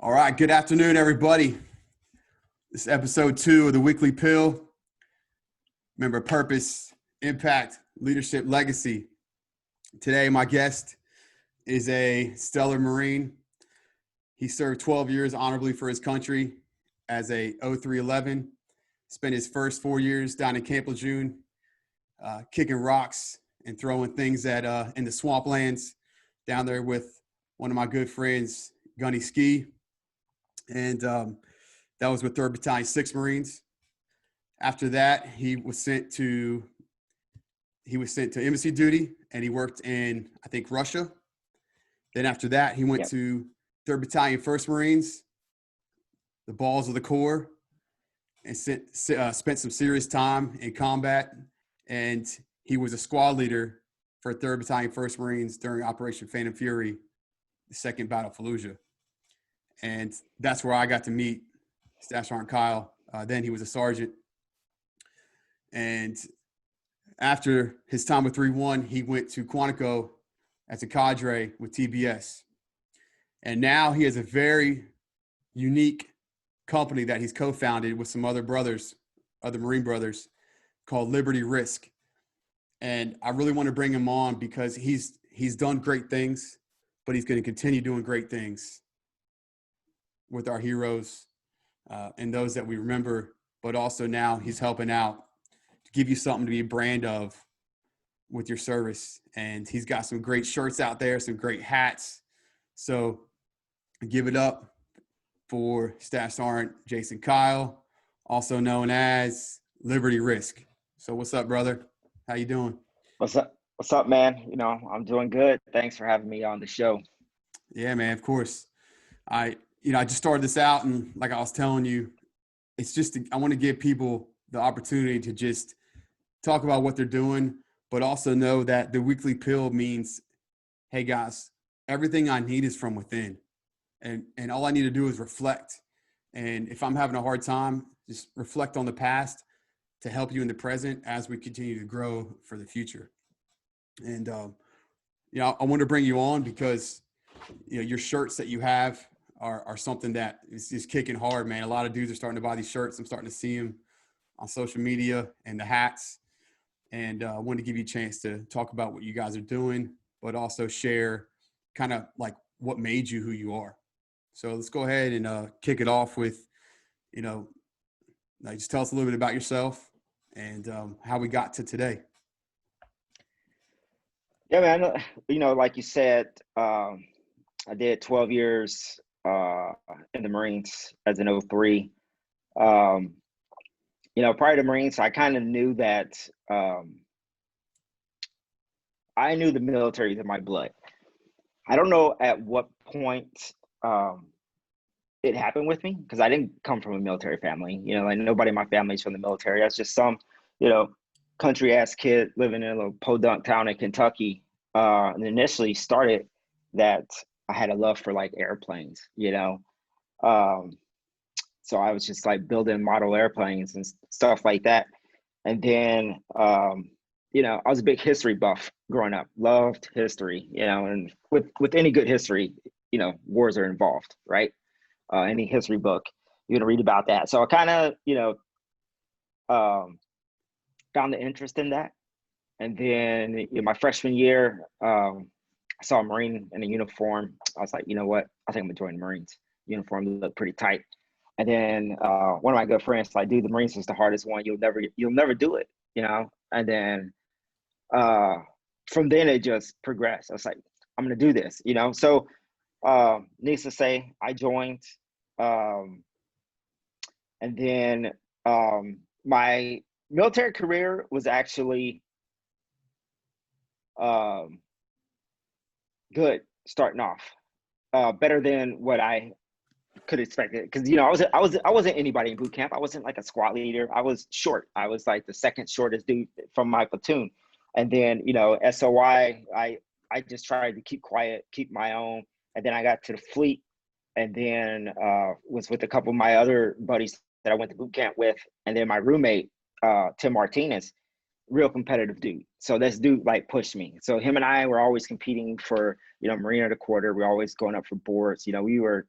All right, good afternoon, everybody. This is episode 2 of the Weekly Pill. Remember, purpose, impact, leadership, legacy. Today, my guest is a stellar Marine. He served 12 years honorably for his country as a 0311. Spent his first 4 years down in Camp Lejeune, kicking rocks and throwing things at in the swamplands down there with one of my good friends, Gunny Ski. And that was with 3rd Battalion, 6th Marines. After that, he was sent to embassy duty, and he worked in, I think, Russia. Then after that, he went to 3rd Battalion, 1st Marines, the balls of the Corps, and spent some serious time in combat. And he was a squad leader for 3rd Battalion, 1st Marines during Operation Phantom Fury, the Second Battle of Fallujah. And that's where I got to meet Staff Sergeant Kyle. Then he was a sergeant. And after his time with 3-1, he went to Quantico as a cadre with TBS. And now he has a very unique company that he's co-founded with some other Marine brothers, called Liberty Risq. And I really want to bring him on because he's done great things, but he's going to continue doing great things with our heroes and those that we remember, but also now he's helping out to give you something to be a brand of with your service. And he's got some great shirts out there, some great hats. So give it up for Staff Sergeant Jason Kyle, also known as Liberty Risq. So what's up, brother? How you doing? What's up, man? I'm doing good. Thanks for having me on the show. Yeah, man, of course. I just started this out, and like I was telling you, it's just, I want to give people the opportunity to just talk about what they're doing, but also know that the Weekly Pill means, hey guys, everything I need is from within. And all I need to do is reflect. And if I'm having a hard time, just reflect on the past to help you in the present as we continue to grow for the future. And, I want to bring you on because, your shirts that you have are something that is just kicking hard, man. A lot of dudes are starting to buy these shirts. I'm starting to see them on social media, and the hats. And I wanted to give you a chance to talk about what you guys are doing, but also share kind of like what made you who you are. So let's go ahead and kick it off with, just tell us a little bit about yourself and how we got to today. Yeah, man. Like you said, I did 12 years in the Marines as an 03. Prior to Marines, I kind of knew that I knew the military is in my blood. I don't know at what point it happened with me, because I didn't come from a military family. Like nobody in my family is from the military. I was just some, country ass kid living in a little podunk town in Kentucky. And initially started that I had a love for like airplanes, so I was just like building model airplanes and stuff like that. And then, I was a big history buff growing up, loved history, and with any good history, wars are involved, right? Any history book, you're gonna read about that. So I kind of, found the interest in that. And then my freshman year, I saw a Marine in a uniform. I was like, you know what? I think I'm gonna join the Marines. Uniform looked pretty tight. And then one of my good friends like, dude, the Marines is the hardest one. You'll never do it, And then from then it just progressed. I was like, I'm gonna do this, So needless to say, I joined. And then my military career was actually good starting off, better than what I could expect it, because I wasn't anybody in boot camp. I wasn't like a squad leader. I was short. I was like the second shortest dude from my platoon. And then SOI, I just tried to keep quiet, keep my own. And then I got to the fleet, and then was with a couple of my other buddies that I went to boot camp with. And then my roommate, Tim Martinez, real competitive dude. So this dude like pushed me. So him and I were always competing for, Marine of the Quarter. We were always going up for boards. We were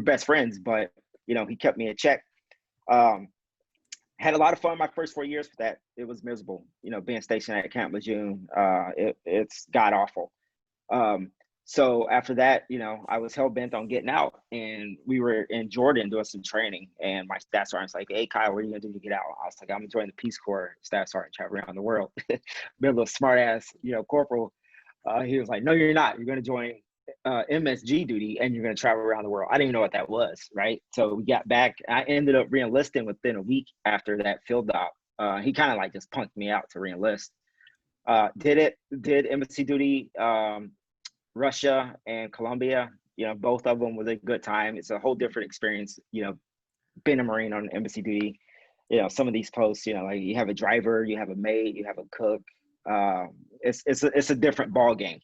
best friends, but he kept me in check. Had a lot of fun my first 4 years, but that it was miserable. Being stationed at Camp Lejeune, it's god awful. So after that, I was hell bent on getting out, and we were in Jordan doing some training. And my staff sergeant's like, "Hey, Kyle, what are you gonna do to get out?" I was like, "I'm joining the Peace Corps." Staff sergeant, travel around the world. Been a little smart ass, corporal. He was like, "No, you're not. You're gonna join MSG duty, and you're gonna travel around the world." I didn't even know what that was, right? So we got back. I ended up reenlisting within a week after that field op. He kind of like just punked me out to reenlist. Did embassy duty. Russia and Colombia, both of them was a good time. It's a whole different experience, being a Marine on embassy duty. Some of these posts, like you have a driver, you have a maid, you have a cook. It's a different ball game,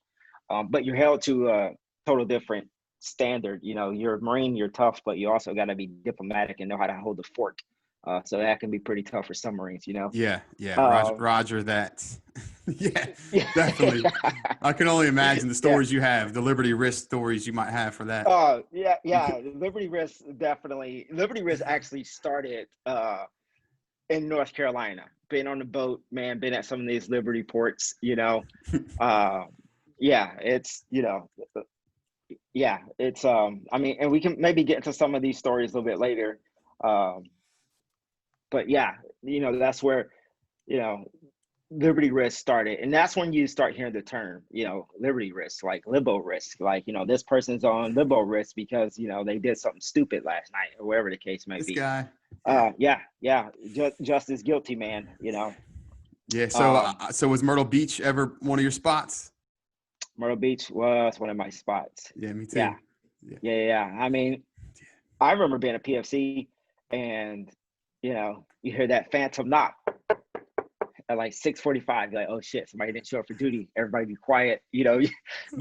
but you're held to a total different standard. You're a Marine, you're tough, but you also got to be diplomatic and know how to hold the fork. So that can be pretty tough for some Marines, Yeah. Roger that. Yeah, definitely. I can only imagine the stories you have, the Liberty Risq stories you might have for that. Yeah. Liberty Risq, definitely. Liberty Risq actually started in North Carolina. Been on the boat, man. Been at some of these Liberty ports. It's it's and we can maybe get into some of these stories a little bit later. But yeah, that's where Liberty Risq started, and that's when you start hearing the term, Liberty Risq, like Libo Risq, like this person's on Libo Risq because they did something stupid last night or whatever the case may be. This guy. Just as guilty, man. Yeah. So was Myrtle Beach ever one of your spots? Myrtle Beach was one of my spots. Yeah, me too. Yeah. I remember being a PFC, and you hear that phantom knock at like 6:45. You're like, oh shit, somebody didn't show up for duty. Everybody be quiet. You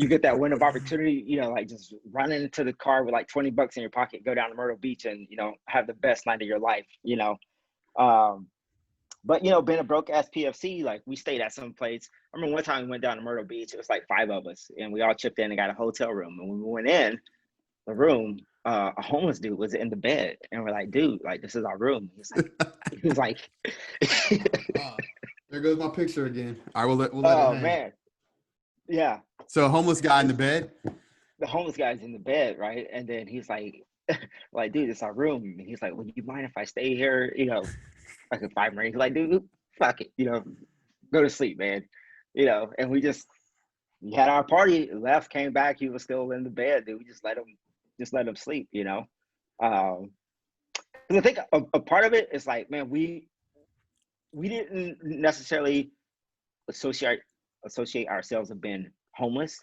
get that window of opportunity. Like just running into the car with like $20 in your pocket, go down to Myrtle Beach, and have the best night of your life. But being a broke ass PFC, like we stayed at some place. I remember one time we went down to Myrtle Beach. It was like 5 of us, and we all chipped in and got a hotel room. And when we went in the room, a homeless dude was in the bed, and we're like, dude, like this is our room. He was like there goes my picture again. All right, we'll let it hang. Man. Yeah. So a homeless guy in the bed? The homeless guy's in the bed, right? And then he's like, dude, it's our room. And he's like, would you mind if I stay here? Like a 5 Marines. He's like, dude, fuck it. Go to sleep, man. And we had our party, left, came back. He was still in the bed, dude. We just let him sleep, Because I think a part of it is like, man, we didn't necessarily associate ourselves with being homeless,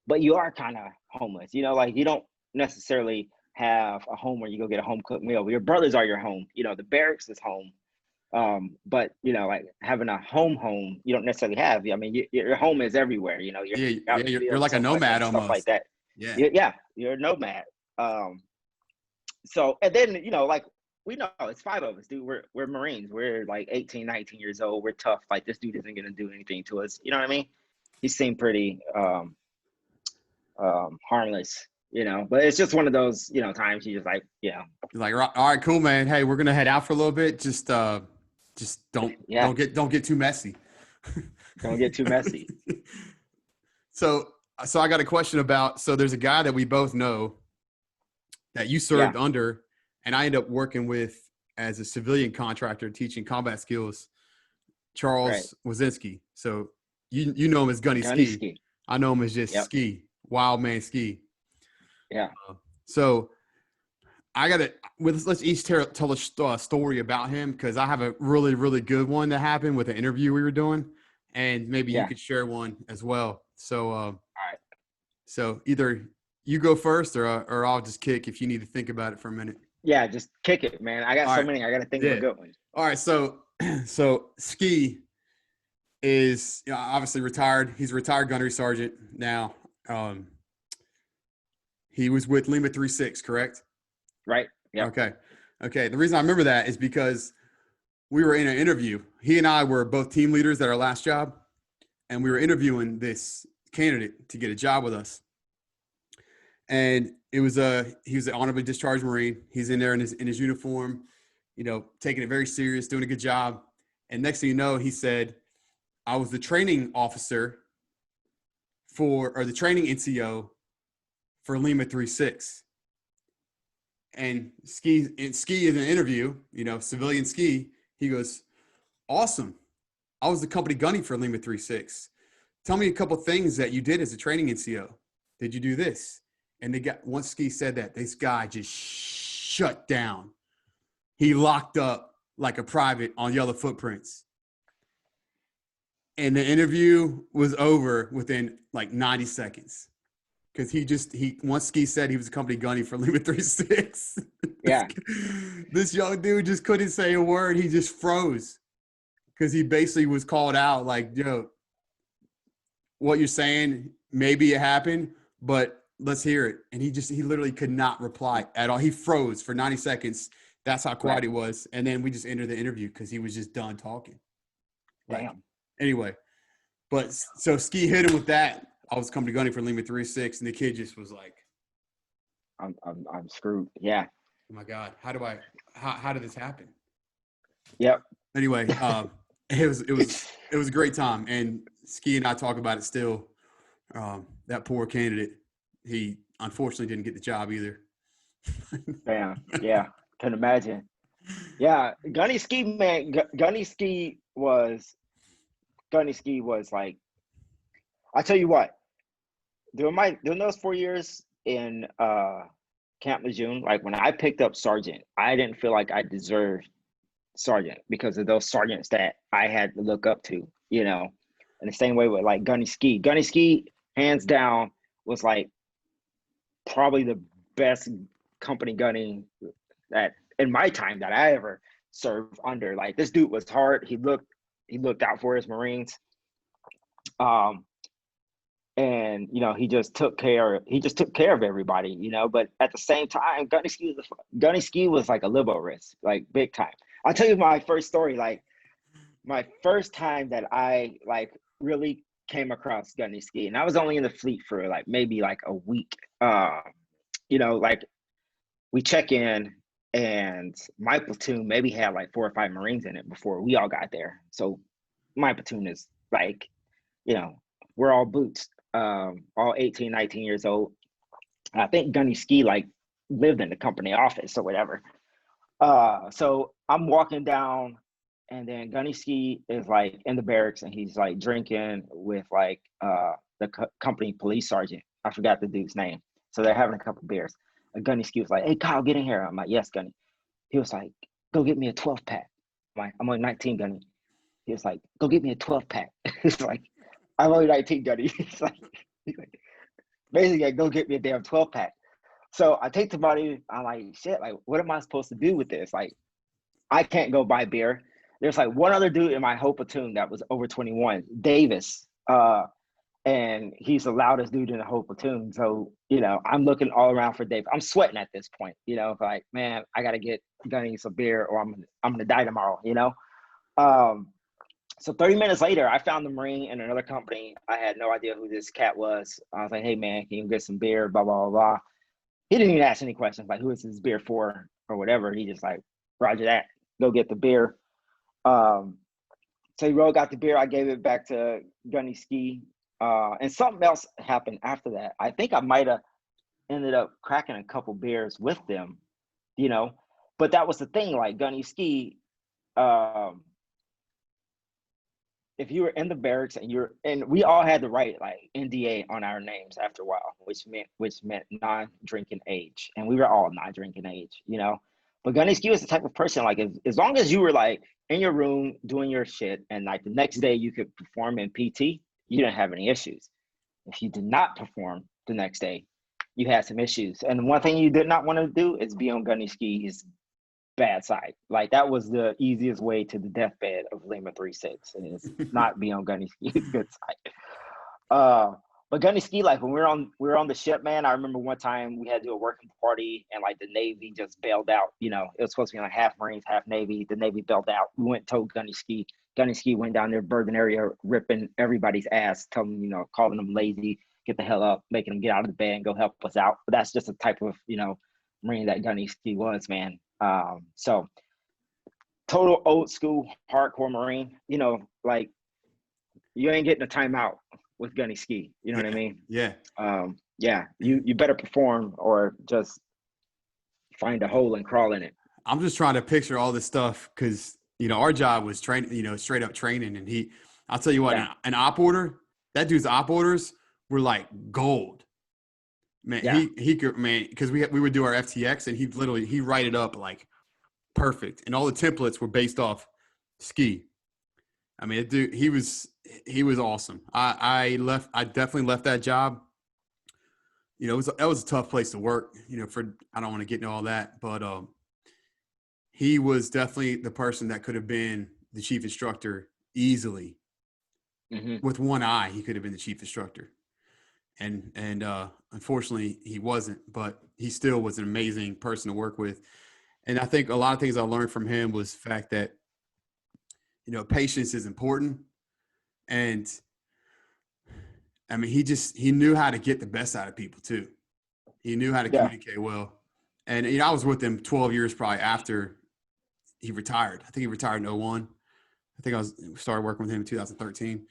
but you are kind of homeless. Like you don't necessarily have a home where you go get a home cooked meal. Your brothers are your home. The barracks is home. But like having a home, you don't necessarily have. Your home is everywhere. You're like a nomad stuff almost. Like that. Yeah, you're a nomad. So and then like. We know it's 5 of us, dude. We're Marines. We're like 18, 19 years old. We're tough. Like this dude isn't gonna do anything to us. You know what I mean? He seemed pretty harmless, But it's just one of those, times you just like, You're like, all right, cool, man. Hey, we're gonna head out for a little bit. Just don't get too messy. Don't get too messy. So I got a question about. So there's a guy that we both know that you served under. And I ended up working with as a civilian contractor teaching combat skills, Charles Wazinski. So you know him as Gunny Ski. I know him as just Ski, Wild Man Ski. Yeah. So let's each tell a story about him, because I have a really, really good one that happened with an interview we were doing, and maybe you could share one as well. So all right. So either you go first, or I'll just kick if you need to think about it for a minute. Yeah, just kick it, man. I got many. I got to think of a good one. All right, so Ski is obviously retired. He's a retired gunnery sergeant now. He was with Lima 3-6, correct? Right. Yeah. Okay. The reason I remember that is because we were in an interview. He and I were both team leaders at our last job, and we were interviewing this candidate to get a job with us. And he was an honorably discharged Marine. He's in there in his uniform, taking it very serious, doing a good job. And next thing you know, he said, I was the training officer the training NCO for Lima 3-6. And Ski in an interview, civilian Ski, he goes, awesome. I was the company gunny for Lima 3-6. Tell me a couple things that you did as a training NCO. Did you do this? And once Ski said that, this guy just shut down. He locked up like a private on Yellow Footprints. And the interview was over within like 90 seconds. Because once Ski said he was a company gunny for Lima 3-6. Yeah. This young dude just couldn't say a word. He just froze. Because he basically was called out like, yo, what you're saying, maybe it happened, but let's hear it. And he literally could not reply at all. He froze for 90 seconds. That's how quiet he was. And then we just ended the interview because he was just done talking. Damn. Anyway, but so Ski hit him with that. I was company gunning for Lima 3-6, and the kid just was like, I'm screwed. Yeah. Oh my God, how did this happen? Yep. Anyway, it was a great time, and Ski and I talk about it still. That poor candidate, he unfortunately didn't get the job either. Damn. Yeah. Can imagine. Yeah. Gunny Ski, man. Gunny Ski was like, I tell you what, during those 4 years in Camp Lejeune, like when I picked up sergeant, I didn't feel like I deserved sergeant because of those sergeants that I had to look up to, and the same way with like Gunny Ski. Gunny Ski, hands down, was like probably the best company gunning that in my time that I ever served under. Like this dude was hard. He looked out for his Marines. And he just took care of everybody, but at the same time, Gunny Ski was like a Libo Risq, like big time. I'll tell you my first story, like my first time that I like really came across Gunny Ski, and I was only in the fleet for like maybe like a week. Like we check in and my platoon maybe had like 4 or 5 Marines in it before we all got there. So my platoon is like, we're all boots. All 18, 19 years old. I think Gunny Ski like lived in the company office or whatever. So I'm walking down, and then Gunny Ski is like in the barracks, and he's like drinking with like the company police sergeant. I forgot the dude's name. So they're having a couple of beers. And Gunny Ski was like, "Hey Kyle, get in here." I'm like, "Yes, Gunny." He was like, "Go get me a 12-pack." I'm only 19, Gunny. He was like, "Go get me a 12-pack." It's like, I'm only 19, Gunny. He's like, basically, go get me a damn 12-pack. So I take the money. I'm like, shit, like, what am I supposed to do with this? Like, I can't go buy beer. There's like one other dude in my whole platoon that was over 21, Davis. And he's the loudest dude in the whole platoon. So, I'm looking all around for Dave. I'm sweating at this point, like, man, I got to get Gunny some beer or I'm going to die tomorrow, So 30 minutes later, I found the Marine in another company. I had no idea who this cat was. I was like, "Hey, man, can you get some beer?" Blah, blah, blah, blah. He didn't even ask any questions, like, who is this beer for or whatever. He just like, roger that, go get the beer. So he got the beer. I gave it back to Gunny Ski. And something else happened after that. I think I might have ended up cracking a couple beers with them, But that was the thing, like Gunny Ski, if you were in the barracks and we all had to write like NDA on our names after a while, which meant non-drinking age. And we were all non-drinking age, But Gunny Ski was the type of person, like as long as you were like in your room doing your shit and like the next day you could perform in PT, you didn't have any issues. If you did not perform the next day, you had some issues. And one thing you did not want to do is be on Gunny Ski's bad side. Like that was the easiest way to the deathbed of Lima 3-6, and it's not be on Gunny Ski's good side. But gunny ski, like when we were on the ship, man, I remember one time we had to do a working party and like the Navy just bailed out. You know, it was supposed to be like half Marines, half Navy. The Navy bailed out. We went and told gunny ski. Gunny ski went down there, berthing area, ripping everybody's ass, telling them, you know, calling them lazy, get the hell up, making them get out of the bed and go help us out. But that's just the type of, you know, Marine that gunny ski was, man. So total old school hardcore Marine, you know, like you ain't getting a timeout with gunny ski. You know what I mean? Yeah. Yeah. You better perform or just find a hole and crawl in it. I'm just trying to picture all this stuff because, you know, our job was training, you know, straight up training. And I'll tell you what, an op order, that dude's op orders were like gold. Man, he could, man, because we would do our FTX and he'd write it up like perfect. And all the templates were based off ski. I mean, dude, he was awesome. I definitely left that job. You know, that was a tough place to work, you know, I don't want to get into all that, but he was definitely the person that could have been the chief instructor easily. Mm-hmm. With one eye, he could have been the chief instructor. And unfortunately he wasn't, but he still was an amazing person to work with. And I think a lot of things I learned from him was the fact that, you know, patience is important. And I mean, he knew how to get the best out of people too. He knew how to communicate well. And, you know, I was with him 12 years probably after he retired. I think he retired in 2001. I think I started working with him in 2013.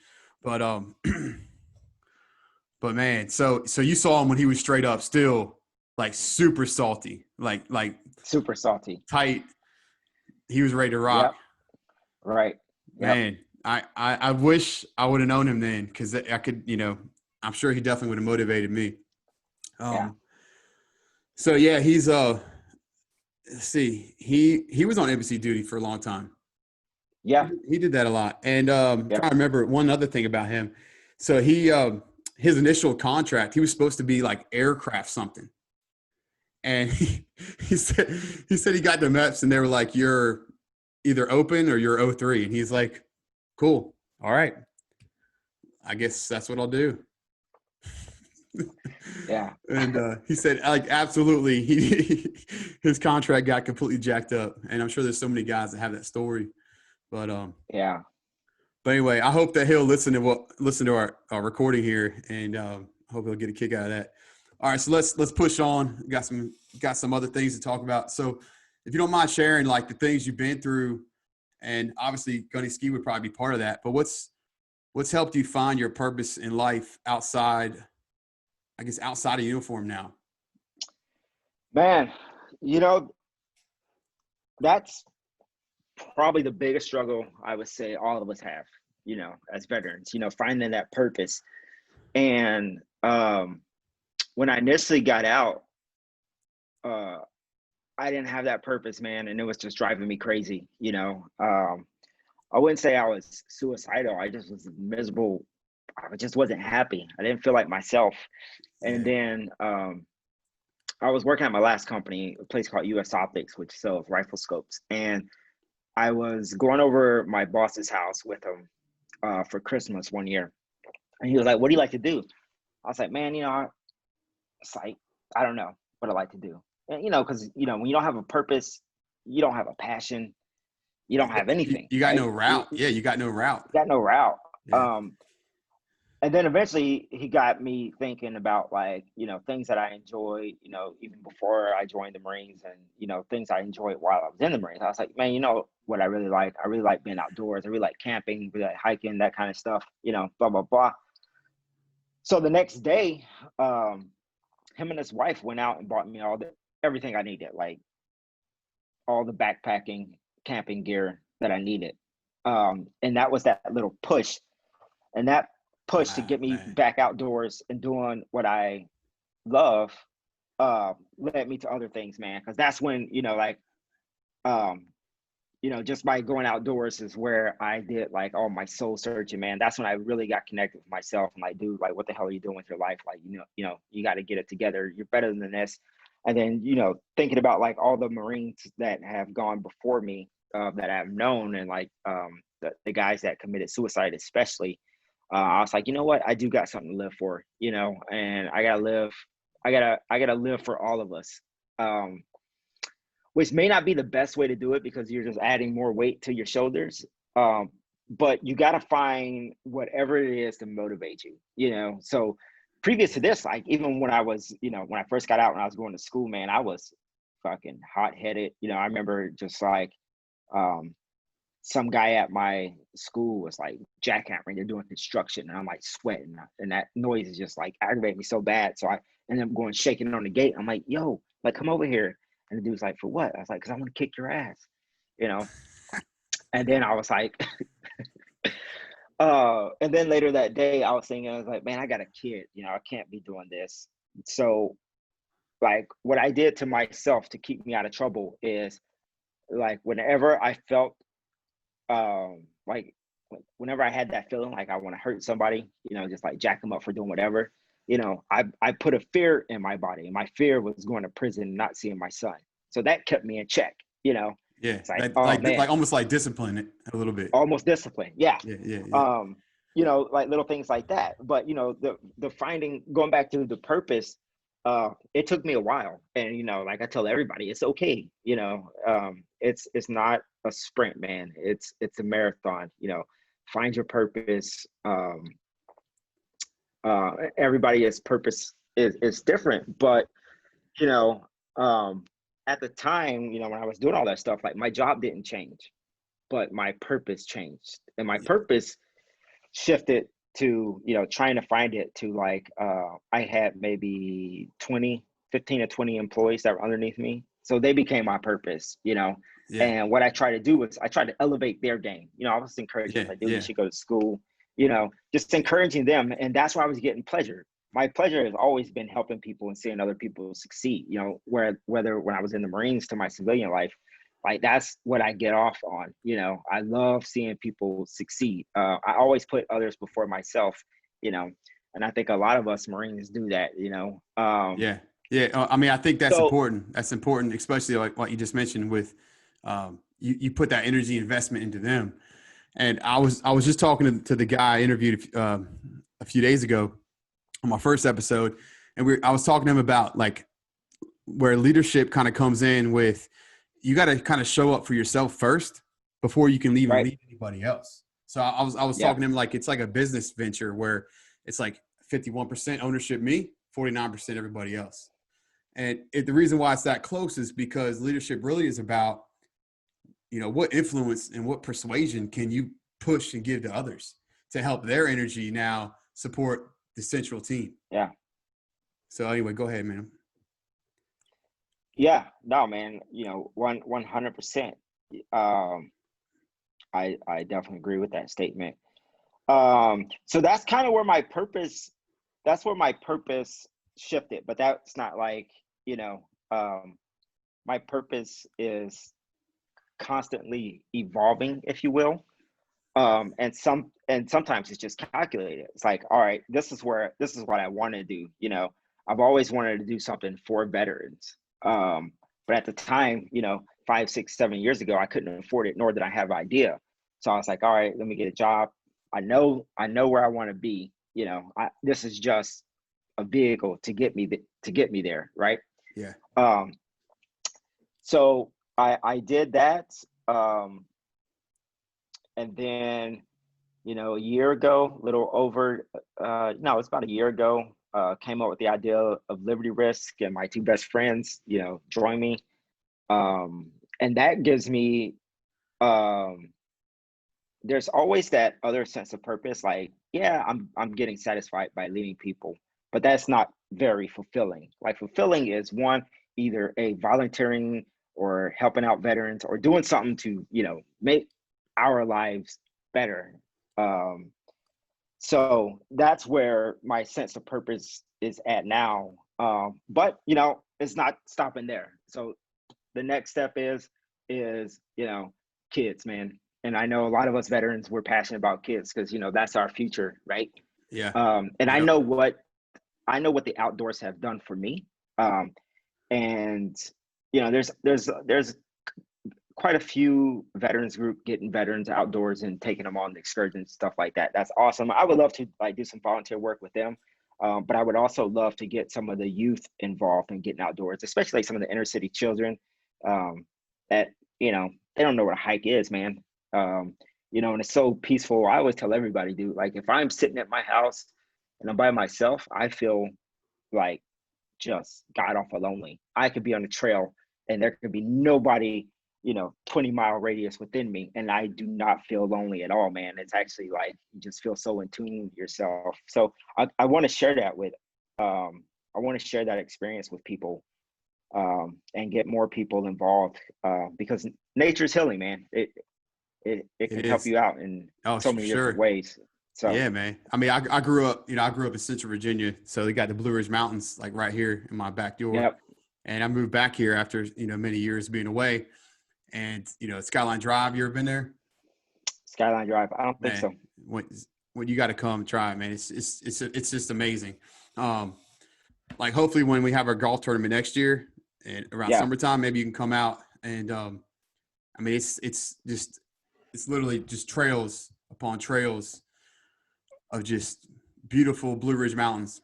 But man, so you saw him when he was straight up still like super salty, like super salty, tight. He was ready to rock. Yep. Right. Man, I wish I would have known him then because I could, you know, I'm sure he definitely would have motivated me. So yeah, he's let's see, he was on embassy duty for a long time. Yeah, he did that a lot. And trying to remember one other thing about him. So his initial contract, he was supposed to be like aircraft something. And he said he got the MEPS and they were like, you're either open or you're 03. And he's like, cool. All right. I guess that's what I'll do. Yeah. And he said, like, absolutely. His contract got completely jacked up. And I'm sure there's so many guys that have that story. But yeah. But anyway, I hope that he'll listen to our recording here, and hope he'll get a kick out of that. All right, so let's push on. Got some other things to talk about. So, if you don't mind sharing, like the things you've been through, and obviously gunny ski would probably be part of that. But what's helped you find your purpose in life outside of uniform now? Man, you know, that's probably the biggest struggle I would say all of us have, you know, as veterans, you know, finding that purpose. And when I initially got out, I didn't have that purpose, man, and it was just driving me crazy, you know. I wouldn't say I was suicidal. I just was miserable. I just wasn't happy. I didn't feel like myself. And then I was working at my last company, a place called US Optics, which sells rifle scopes. And I was going over my boss's house with him for Christmas one year. And he was like, what do you like to do? I was like, man, you know, it's like, I don't know what I like to do. And, you know, because, you know, when you don't have a purpose, you don't have a passion, you don't have anything. You got no route. Yeah, you got no route. You got no route. Yeah. And then eventually he got me thinking about, like, you know, things that I enjoyed, you know, even before I joined the Marines, and, you know, things I enjoyed while I was in the Marines. I was like, man, you know what I really like? I really like being outdoors. I really like camping, really like hiking, that kind of stuff, you know, blah, blah, blah. So the next day, him and his wife went out and bought me everything I needed, like all the backpacking, camping gear that I needed. And that was that little push. And that push to get me back outdoors and doing what I love led me to other things, man. Because that's when, you know, like, you know, just by going outdoors is where I did like all my soul searching, man. That's when I really got connected with myself and like, dude, like, what the hell are you doing with your life? Like, you know, you got to get it together. You're better than this. And then, you know, thinking about like all the Marines that have gone before me that I've known, and like the guys that committed suicide, especially, I was like, you know what, I do got something to live for, and I gotta live for all of us. Which may not be the best way to do it because you're just adding more weight to your shoulders. But you got to find whatever it is to motivate you. So previous to this, like even when I was, when I first got out and I was going to school, man, I was fucking hot headed. I remember just like some guy at my school was like jackhammering, they're doing construction, and I'm like sweating, and that noise is just like aggravating me so bad. So I ended up going shaking on the gate. I'm like, yo, like come over here. And the dude's like, for what? I was like, because I want to kick your ass, And then I was like, and then later that day, I was like, man, I got a kid, I can't be doing this. So, like, what I did to myself to keep me out of trouble is, like, whenever I felt, like, whenever I had that feeling like I want to hurt somebody, just like jack them up for doing whatever, I put a fear in my body, and my fear was going to prison and not seeing my son. So that kept me in check, Yeah, It's like, like almost like discipline it a little bit. Almost discipline, yeah. Yeah. Like little things like that. But the finding, going back to the purpose, it took me a while. And like I tell everybody, it's okay. It's not a sprint, man. It's a marathon. Find your purpose. Everybody's purpose is different, but at the time, when I was doing all that stuff, like my job didn't change, but my purpose changed, and my purpose shifted to trying to find it to like I had maybe 15 or 20 employees that were underneath me, so they became my purpose. And what I try to do is I try to elevate their game. I was encouraging, like, dude, you should go to school, just encouraging them. And that's where I was getting pleasure. My pleasure has always been helping people and seeing other people succeed, whether when I was in the Marines to my civilian life, like that's what I get off on. I love seeing people succeed. I always put others before myself, and I think a lot of us Marines do that, I mean, I think that's important. That's important, especially like what you just mentioned with you put that energy investment into them. And I was just talking to the guy I interviewed a few days ago on my first episode, and I was talking to him about like where leadership kind of comes in with, you got to kind of show up for yourself first before you can even lead anybody else. So I was talking to him like it's like a business venture where it's like 51% ownership me, 49% everybody else. And the reason why it's that close is because leadership really is about, what influence and what persuasion can you push and give to others to help their energy now support the central team. Yeah. So anyway, go ahead, man. Yeah, no, man, 100%. I definitely agree with that statement. So that's kind of where my purpose shifted, but that's not like, my purpose is constantly evolving, if you will. And sometimes it's just calculated. It's like, all right, this is what I want to do. I've always wanted to do something for veterans. But at the time, 5, 6, 7 years ago, I couldn't afford it, nor did I have an idea. So I was like, all right, let me get a job. I know where I want to be. This is just a vehicle to get me there, right? Yeah. So I did that. And then, a year ago, it's about a year ago, came up with the idea of Liberty Risq, and my two best friends, joined me. And that gives me, there's always that other sense of purpose. Like, yeah, I'm getting satisfied by leading people, but that's not very fulfilling. Like, fulfilling is one, either volunteering or helping out veterans or doing something to, make our lives better. So that's where my sense of purpose is at now. But it's not stopping there. So the next step is kids, man. And I know a lot of us veterans, we're passionate about kids because that's our future, right? Yeah. And I know what the outdoors have done for me. And there's quite a few veterans group getting veterans outdoors and taking them on the excursions, stuff like that. That's awesome. I would love to like do some volunteer work with them. But I would also love to get some of the youth involved in getting outdoors, especially like some of the inner city children that, you know, they don't know what a hike is, man. You know, and it's so peaceful. I always tell everybody, dude, like if I'm sitting at my house and I'm by myself, I feel like just god awful lonely. I could be on a trail and there could be nobody, you know, 20-mile radius within me, and I do not feel lonely at all, man. It's actually like you just feel so in tune with yourself. So I want to share that with I want to share that experience with people, and get more people involved, because nature's healing, man. It can help you out in so many different ways. So yeah, man. I mean, I grew up, you know, I grew up in Central Virginia, so they got the Blue Ridge Mountains like right here in my backyard. Yep. And I moved back here after, you know, many years being away. And, you know, Skyline Drive, you ever been there? Skyline Drive, I don't think so. When you got to come try it, man. It's just amazing. Like hopefully when we have our golf tournament next year and around summertime, maybe you can come out and I mean it's literally just trails upon trails of just beautiful Blue Ridge Mountains.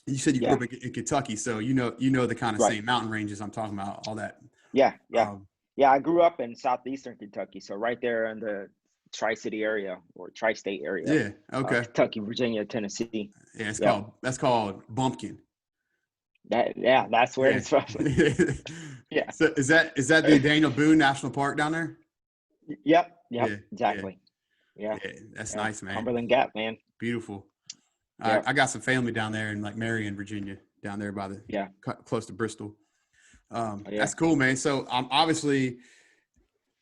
You said you grew up in Kentucky, so you know the kind of same mountain ranges I'm talking about, all that. Yeah. I grew up in southeastern Kentucky, so right there in the Tri-City area or Tri-State area. Yeah. Okay. Kentucky, Virginia, Tennessee. Yeah, that's called Bumpkin. That's where it's from. Yeah. So is that the Daniel Boone National Park down there? Yep. Exactly. Yeah. That's nice, man. Cumberland Gap, man. Beautiful. I got some family down there in like Marion, Virginia, down there by the close to Bristol. That's cool, man. So obviously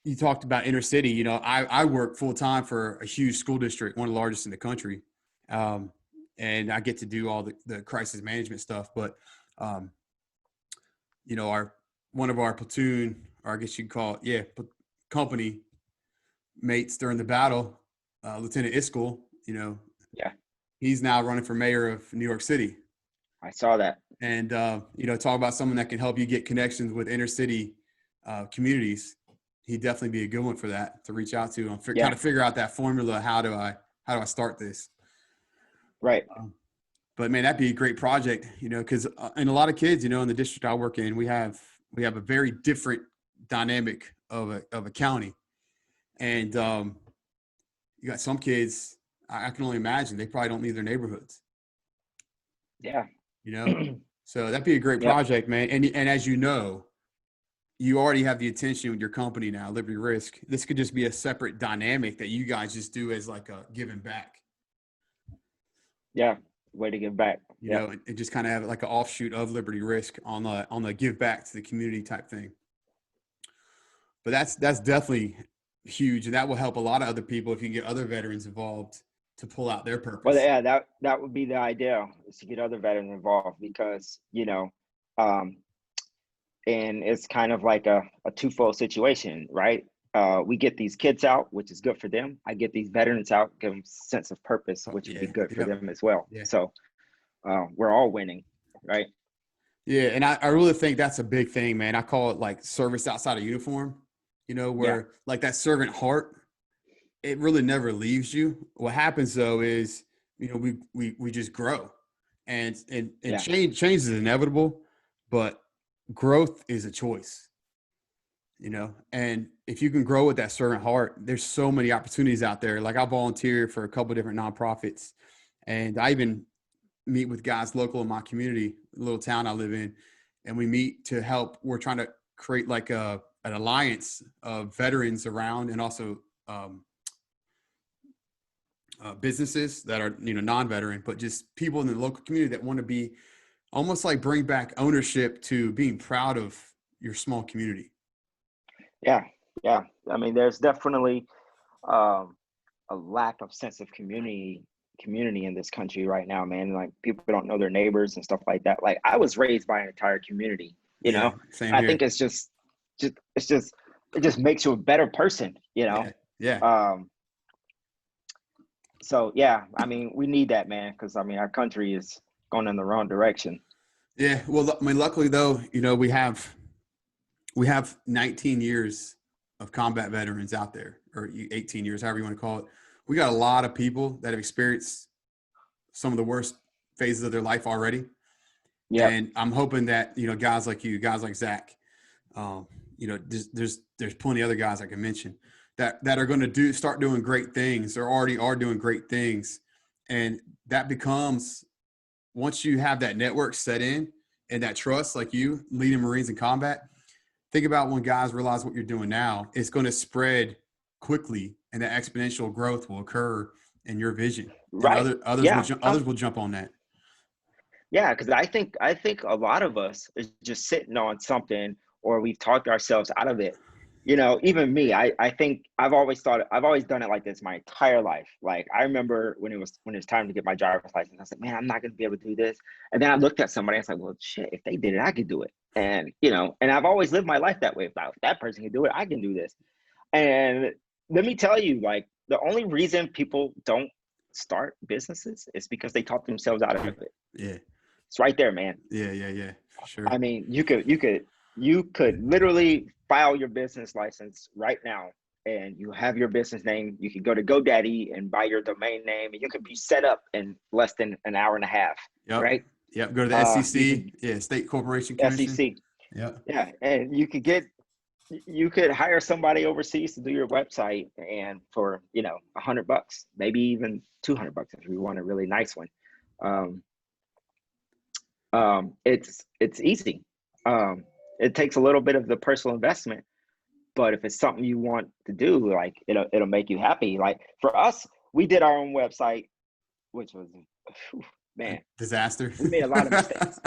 you talked about inner city. You know, I work full time for a huge school district, one of the largest in the country. And I get to do all the crisis management stuff, but you know, one of our platoon, or I guess you'd call it, company mates during the battle, Lieutenant Iskell, you know, he's now running for mayor of New York City. I saw that. And, you know, talk about someone that can help you get connections with inner city communities. He'd definitely be a good one for that to reach out to and kind of figure out that formula. How do I start this? Right. But man, that'd be a great project, you know, because and a lot of kids, you know, in the district I work in, we have a very different dynamic of a county. And you got some kids, I can only imagine, they probably don't leave their neighborhoods. Yeah. You know, so that'd be a great project, man. And as you know, you already have the attention with your company now, Liberty Risq. This could just be a separate dynamic that you guys just do as like a giving back. Yeah, way to give back. You know, and just kind of have like an offshoot of Liberty Risq on the give back to the community type thing. But that's definitely huge, and that will help a lot of other people if you can get other veterans involved to pull out their purpose. Well, yeah, that would be the idea, is to get other veterans involved, because, you know, and it's kind of like a twofold situation, right? We get these kids out, which is good for them. I get these veterans out, give them a sense of purpose, which would be good for them as well. Yeah. So we're all winning, right? Yeah, and I really think that's a big thing, man. I call it like service outside of uniform, you know, where like that servant heart, it really never leaves you. What happens though is, you know, we just grow, and change is inevitable, but growth is a choice. You know, and if you can grow with that servant heart, there's so many opportunities out there. Like I volunteer for a couple of different nonprofits, and I even meet with guys local in my community, little town I live in, and we meet to help. We're trying to create like an alliance of veterans around, and also businesses that are, you know, non-veteran, but just people in the local community that want to be almost like bring back ownership to being proud of your small community. Yeah. I mean, there's definitely a lack of sense of community in this country right now, man. Like people don't know their neighbors and stuff like that. Like I was raised by an entire community, you know. Same I here. think it just makes you a better person, you know. Yeah. So yeah, I mean, we need that, man, because I mean, our country is going in the wrong direction. Yeah. Well, I mean, luckily though, you know, we have 19 years of combat veterans out there, or 18 years, however you want to call it. We got a lot of people that have experienced some of the worst phases of their life already. Yeah. And I'm hoping that, guys like you, guys like Zach, there's plenty of other guys I can mention that are going to start doing great things, or already are doing great things. And that becomes, once you have that network set in and that trust, like you leading Marines in combat, think about when guys realize what you're doing now, it's going to spread quickly, and that exponential growth will occur in your vision. Right. And others will jump on that. Yeah, because I think a lot of us is just sitting on something, or we've talked ourselves out of it. Even me, I think I've always done it like this my entire life. Like, I remember when it was time to get my driver's license, I was like, man, I'm not gonna be able to do this. And then I looked at somebody, I was like, well, shit, if they did it, I could do it. And and I've always lived my life that way. If that person can do it, I can do this. And let me tell you, like, the only reason people don't start businesses is because they talk themselves out of it. Yeah. It's right there, man. Yeah. For sure. I mean, you could literally file your business license right now, and you have your business name. You can go to GoDaddy and buy your domain name, and you could be set up in less than an hour and a half. Yep. Right? Yep. Go to the SEC, State Corporation Commission. SEC. Yeah. Yeah, and you could hire somebody overseas to do your website, and for $100, maybe even $200 if you want a really nice one. It's easy. It takes a little bit of the personal investment, but if it's something you want to do, like, it'll make you happy. Like, for us, we did our own website, which was, man, disaster. We made a lot of mistakes,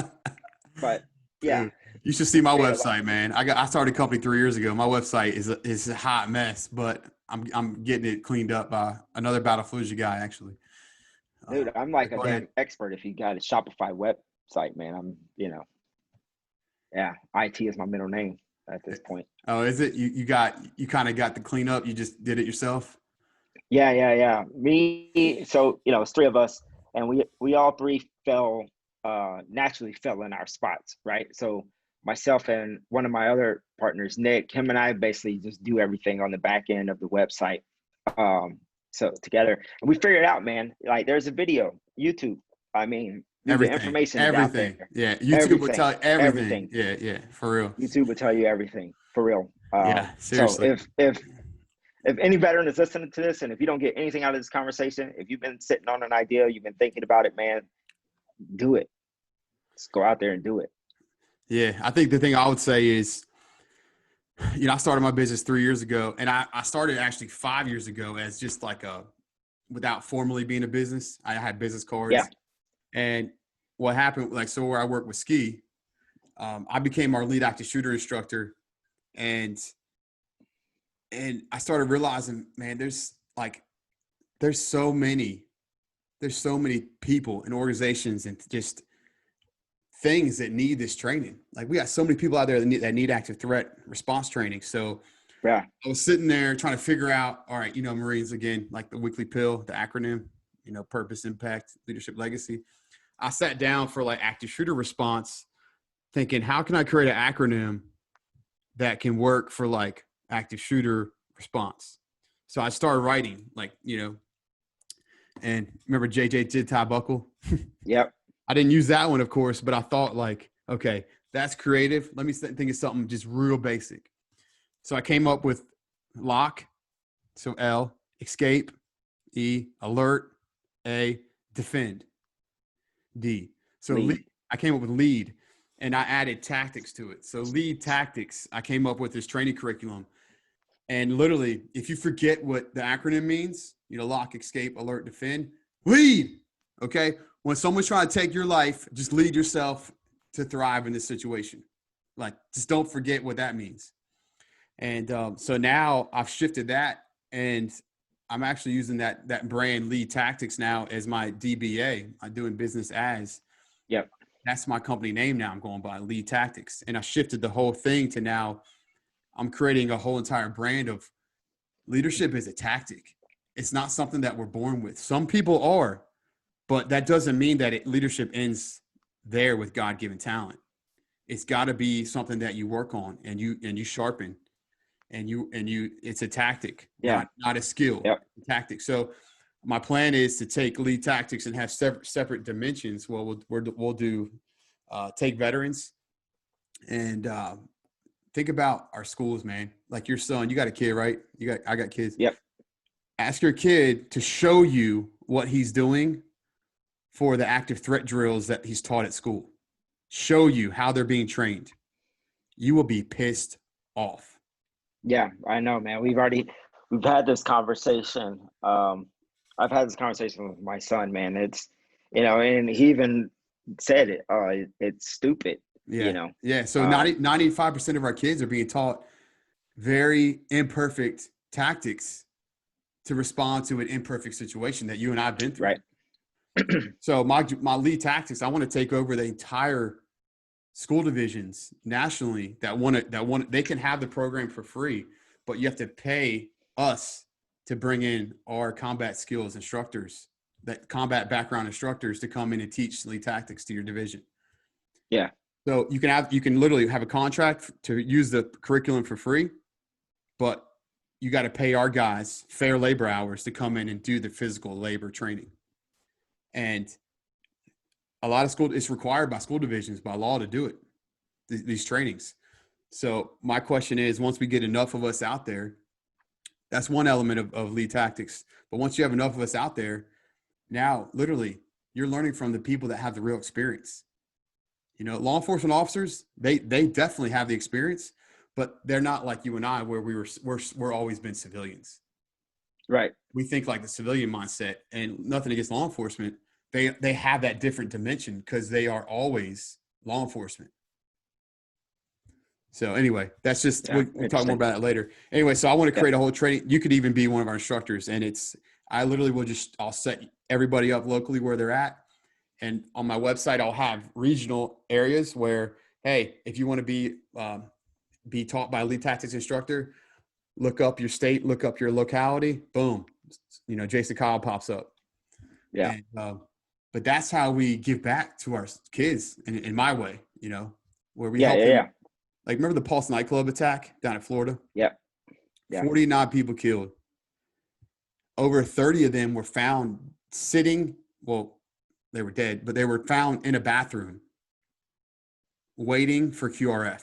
but yeah. Dude, you should see my website, man. I started a company 3 years ago. My website is a hot mess, but I'm getting it cleaned up by another Battle of Fallujah guy, actually. Dude, I'm like a damn expert if you got a Shopify website, man. I'm, IT is my middle name at this point. Oh, is it? You kind of got the cleanup. You just did it yourself? Yeah. Me, so, it's three of us, and we all three naturally fell in our spots, right? So myself and one of my other partners, Nick, him and I basically just do everything on the back end of the website. So together, and we figured it out, man. Like, there's a video, YouTube. I mean, the information is out there. Yeah, YouTube will tell you everything. Yeah, for real. YouTube will tell you everything, for real. Yeah, seriously. So if any veteran is listening to this, and if you don't get anything out of this conversation, if you've been sitting on an idea, you've been thinking about it, man, do it. Just go out there and do it. Yeah, I think the thing I would say is, I started my business 3 years ago, and I started actually 5 years ago as just like without formally being a business. I had business cards. Yeah. And what happened, so where I work with Ski, I became our lead active shooter instructor, and I started realizing, man, there's so many people and organizations and just things that need this training. Like, we got so many people out there that need active threat response training. So yeah, I was sitting there trying to figure out, all right, Marines, again, like the weekly pill, the acronym, purpose, impact, leadership, legacy. I sat down for active shooter response, thinking, how can I create an acronym that can work for active shooter response? So I started writing, and remember JJ Jid Tie Buckle? Yep. I didn't use that one, of course, but I thought, okay, that's creative. Let me think of something just real basic. So I came up with lock, so L, escape, E, alert, A, defend, D. So I came up with lead, and I added tactics to it. So lead tactics, I came up with this training curriculum. And literally, if you forget what the acronym means, lock, escape, alert, defend, lead. Okay. When someone's trying to take your life, just lead yourself to thrive in this situation. Just don't forget what that means. And so now I've shifted that, and I'm actually using that brand lead tactics now as my DBA. I'm doing business as. Yep. That's my company name now. I'm going by lead tactics. And I shifted the whole thing to now I'm creating a whole entire brand of leadership as a tactic. It's not something that we're born with. Some people are, but that doesn't mean that leadership ends there with God-given talent. It's got to be something that you work on and you sharpen. and it's a tactic, Yeah. not a skill. Yep. Tactic. So my plan is to take lead tactics and have separate dimensions. Well, we'll do take veterans and think about our schools, man. Like your son, you got a kid, right? I got kids. Yep. Ask your kid to show you what he's doing for the active threat drills that he's taught at school. Show you how they're being trained. You will be pissed off. Yeah, I know, man. We've had this conversation. I've had this conversation with my son, man. It's, and he even said it. It's stupid. Yeah. Yeah. So 95% of our kids are being taught very imperfect tactics to respond to an imperfect situation that you and I've been through. Right. So my lead tactics, I want to take over the entire school divisions nationally that want they can have the program for free, but you have to pay us to bring in our combat skills instructors, that combat background instructors to come in and teach lead tactics to your division. Yeah. So you can literally have a contract to use the curriculum for free, but you got to pay our guys fair labor hours to come in and do the physical labor training. And a lot of it's required by school divisions by law to do it, these trainings. So my question is, once we get enough of us out there, that's one element of lead tactics. But once you have enough of us out there, now literally you're learning from the people that have the real experience. Law enforcement officers, they definitely have the experience, but they're not like you and I, where we're always been civilians. Right. We think like the civilian mindset, and nothing against law enforcement. They have that different dimension because they are always law enforcement. So anyway, that's just, we'll talk more about it later. Anyway, so I want to create a whole training. You could even be one of our instructors, and I literally I'll set everybody up locally where they're at. And on my website, I'll have regional areas where, hey, if you want to be taught by a lead tactics instructor, look up your state, look up your locality, boom, Jason Kyle pops up. Yeah. And, but that's how we give back to our kids in my way, where we help them. Yeah. Like, remember the Pulse nightclub attack down in Florida? Yeah. 49 people killed. Over 30 of them were found sitting, well, they were dead, but they were found in a bathroom waiting for QRF.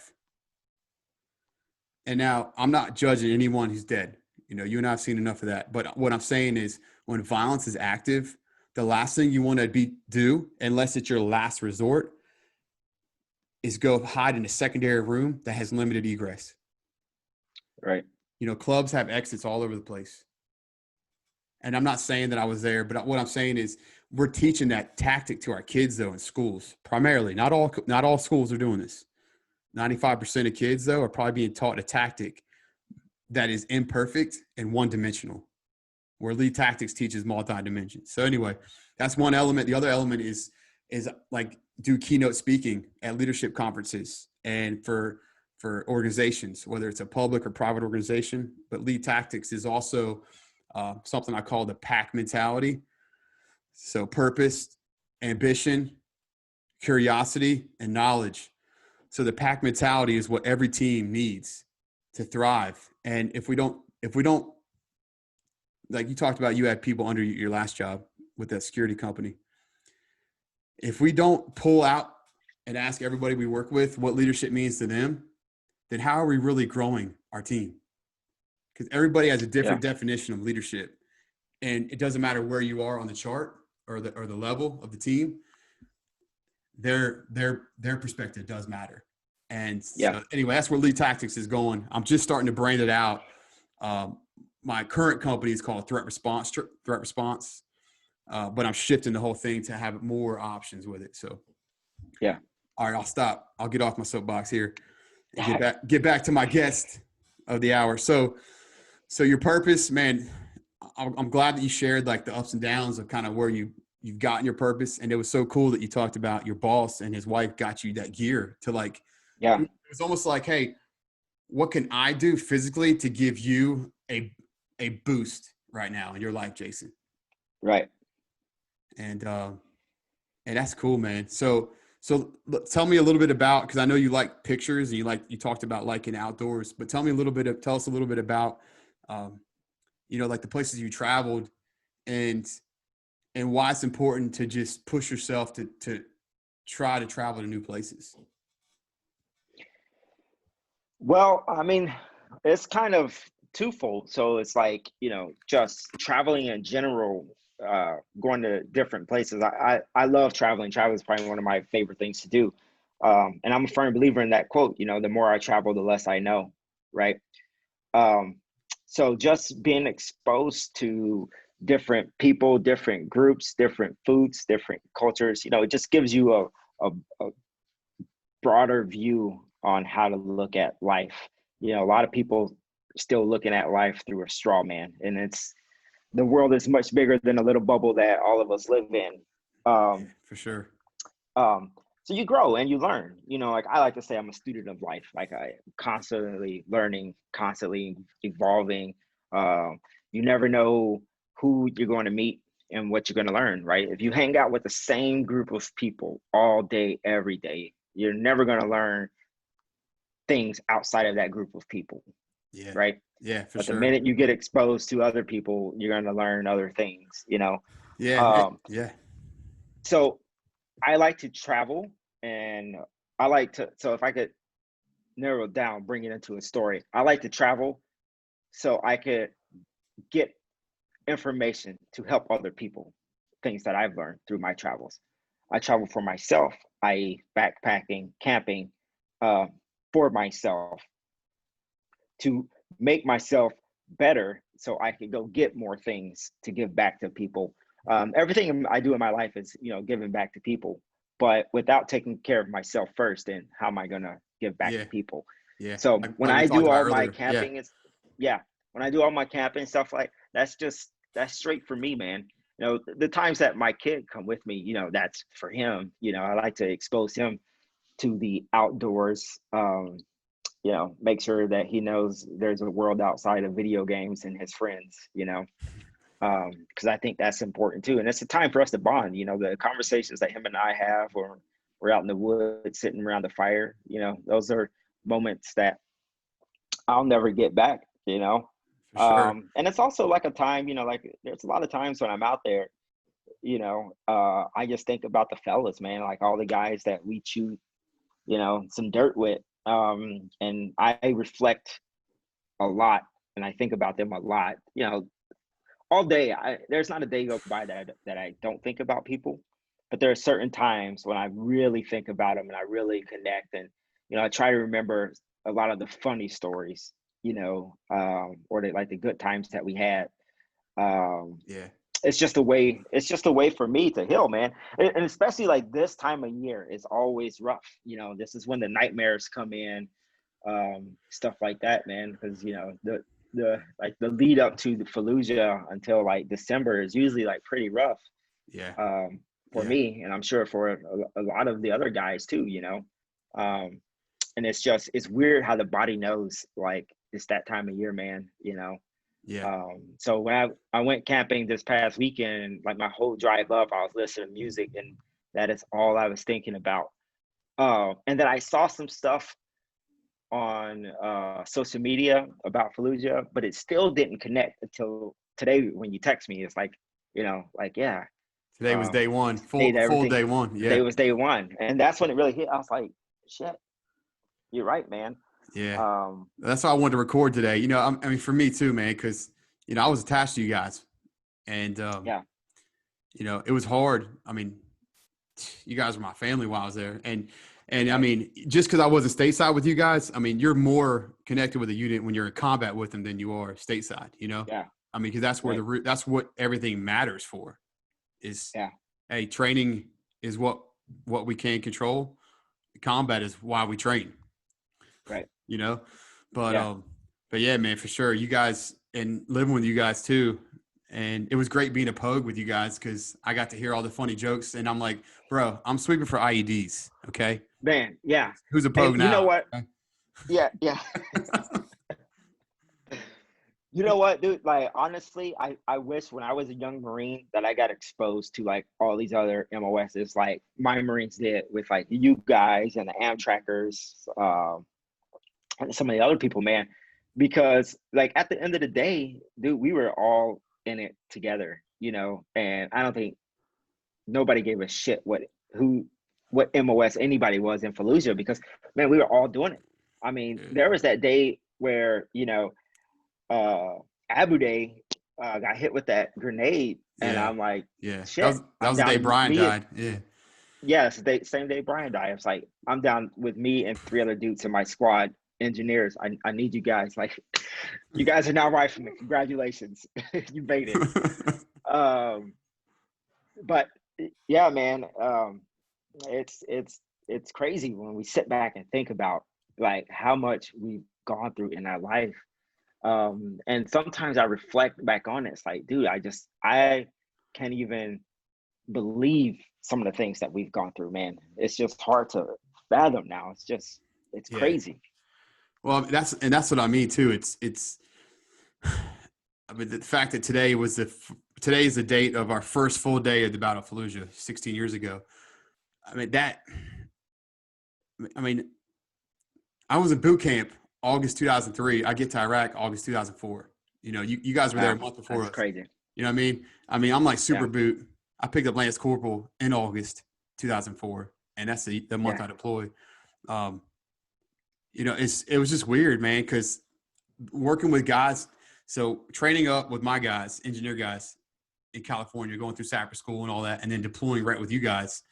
And now I'm not judging anyone who's dead. You and I have seen enough of that. But what I'm saying is, when violence is active, the last thing you want to do, unless it's your last resort, is go hide in a secondary room that has limited egress. Right. Clubs have exits all over the place. And I'm not saying that I was there, but what I'm saying is we're teaching that tactic to our kids, though, in schools, primarily. Not all schools are doing this. 95% of kids, though, are probably being taught a tactic that is imperfect and one-dimensional, where lead tactics teaches multi-dimensions. So anyway, that's one element. The other element is like do keynote speaking at leadership conferences and for organizations, whether it's a public or private organization. But lead tactics is also something I call the pack mentality. So purpose, ambition, curiosity, and knowledge. So the pack mentality is what every team needs to thrive. And if we don't, like you talked about, you had people under your last job with that security company. If we don't pull out and ask everybody we work with what leadership means to them, then how are we really growing our team? Because everybody has a different definition of leadership, and it doesn't matter where you are on the chart or the level of the team. Their perspective does matter. And so anyway, that's where lead tactics is going. I'm just starting to brand it out. My current company is called Threat Response, but I'm shifting the whole thing to have more options with it. So, all right, I'll stop. I'll get off my soapbox here and get back to my guest of the hour. So your purpose, man, I'm glad that you shared like the ups and downs of kind of where you've gotten your purpose. And it was so cool that you talked about your boss and his wife got you that gear to like, it was almost like, hey, what can I do physically to give you a boost right now in your life, Jason? Right. And that's cool, man. So So tell me a little bit about, because I know you like pictures and you talked about liking outdoors, but tell us a little bit about, like the places you traveled and why it's important to just push yourself to try to travel to new places. Well, I mean, it's kind of twofold. So it's like, just traveling in general, going to different places. I love traveling. Travel is probably one of my favorite things to do. And I'm a firm believer in that quote, the more I travel, the less I know, right? So just being exposed to different people, different groups, different foods, different cultures, it just gives you a broader view on how to look at life. A lot of people still looking at life through a straw man, and the world is much bigger than a little bubble that all of us live in. For sure. So you grow and you learn, like I like to say, I'm a student of life. Like I'm constantly learning, constantly evolving. You never know who you're going to meet and what you're going to learn, right? If you hang out with the same group of people all day, every day, you're never going to learn things outside of that group of people. Yeah. Right. Yeah, for but sure. The minute you get exposed to other people, you're going to learn other things, Yeah. Yeah. So I like to travel, and I like to, so if I could narrow it down, bring it into a story, I like to travel so I could get information to help other people, things that I've learned through my travels. I travel for myself, i.e. backpacking, camping, for myself, to make myself better so I can go get more things to give back to people. Everything I do in my life is, giving back to people, but without taking care of myself first, then how am I going to give back to people? Yeah. So when I do all my camping, when I do all my camping stuff, like that's straight for me, man. The times that my kid come with me, that's for him. I like to expose him to the outdoors. Make sure that he knows there's a world outside of video games and his friends, because I think that's important too. And it's a time for us to bond, the conversations that him and I have, or we're out in the woods sitting around the fire, those are moments that I'll never get back, For sure. And it's also like a time, like there's a lot of times when I'm out there, I just think about the fellas, man, like all the guys that we chew, some dirt with. And I reflect a lot, and I think about them a lot, all day. There's not a day go by that I don't think about people, but there are certain times when I really think about them and I really connect. And, I try to remember a lot of the funny stories, or the good times that we had. Yeah. It's just a way for me to heal, man. And especially like this time of year is always rough. This is when the nightmares come in, stuff like that, man. Because, the lead up to the Fallujah until like December is usually like pretty rough. Yeah. For me, and I'm sure for a lot of the other guys too, and it's weird how the body knows, like it's that time of year, man, Yeah. So when I went camping this past weekend, like my whole drive up, I was listening to music, and that is all I was thinking about. And then I saw some stuff on social media about Fallujah, but it still didn't connect until today when you text me. It's like, yeah. Today was day one, Day full day one. Yeah. Today was day one. And that's when it really hit. I was like, shit, you're right, man. Yeah. That's why I wanted to record today. I mean, for me too, man, because, I was attached to you guys, and, yeah. It was hard. I mean, you guys were my family while I was there. And I mean, just because I wasn't stateside with you guys, I mean, you're more connected with a unit when you're in combat with them than you are stateside, Yeah. I mean, because that's where that's what everything matters for is, hey, training is what we can control. Combat is why we train. Right. But yeah, man, for sure. You guys, and living with you guys too. And it was great being a pogue with you guys, because I got to hear all the funny jokes, and I'm like, bro, I'm sweeping for IEDs. Okay. Man. Yeah. Who's a pogue now? You know what? Okay? Yeah. Yeah. You know what, dude? Like, honestly, I wish when I was a young Marine that I got exposed to like all these other MOSs, like my Marines did with like you guys and the Amtrackers, and some of the other people, man. Because like at the end of the day, dude, we were all in it together, and I don't think nobody gave a shit what MOS anybody was in Fallujah because man, we were all doing it. I mean, Yeah. there was that day where uh, Abu Day got hit with that grenade, and Yeah. I'm like, Yeah. shit, That I'm was the down day to Brian me. died. Yeah. Yes, same day Brian died. It's like I'm down with me and 3 other dudes in my squad, engineers. I need you guys. Like, you guys are now riflemen. Congratulations, you made it. Um, but yeah, man, it's crazy when we sit back and think about like how much we've gone through in our life. And sometimes I reflect back on it. It's like, dude, I can't even believe some of the things that we've gone through, man. It's just hard to fathom now. It's Yeah. crazy. Well, that's what I mean too. I mean, the fact that today is the date of our first full day of the Battle of Fallujah 16 years ago. I mean, I was in boot camp August 2003. I get to Iraq August 2004. You guys were there Yeah, a month before that's us. crazy. You know what I mean? I'm like super Yeah, boot. I picked up Lance Corporal in August 2004, and that's the month yeah, I deployed. Um, it was just weird, man, because working with guys, so training up with my guys, engineer guys in California, going through Sapper School and all that, and then deploying right with you guys.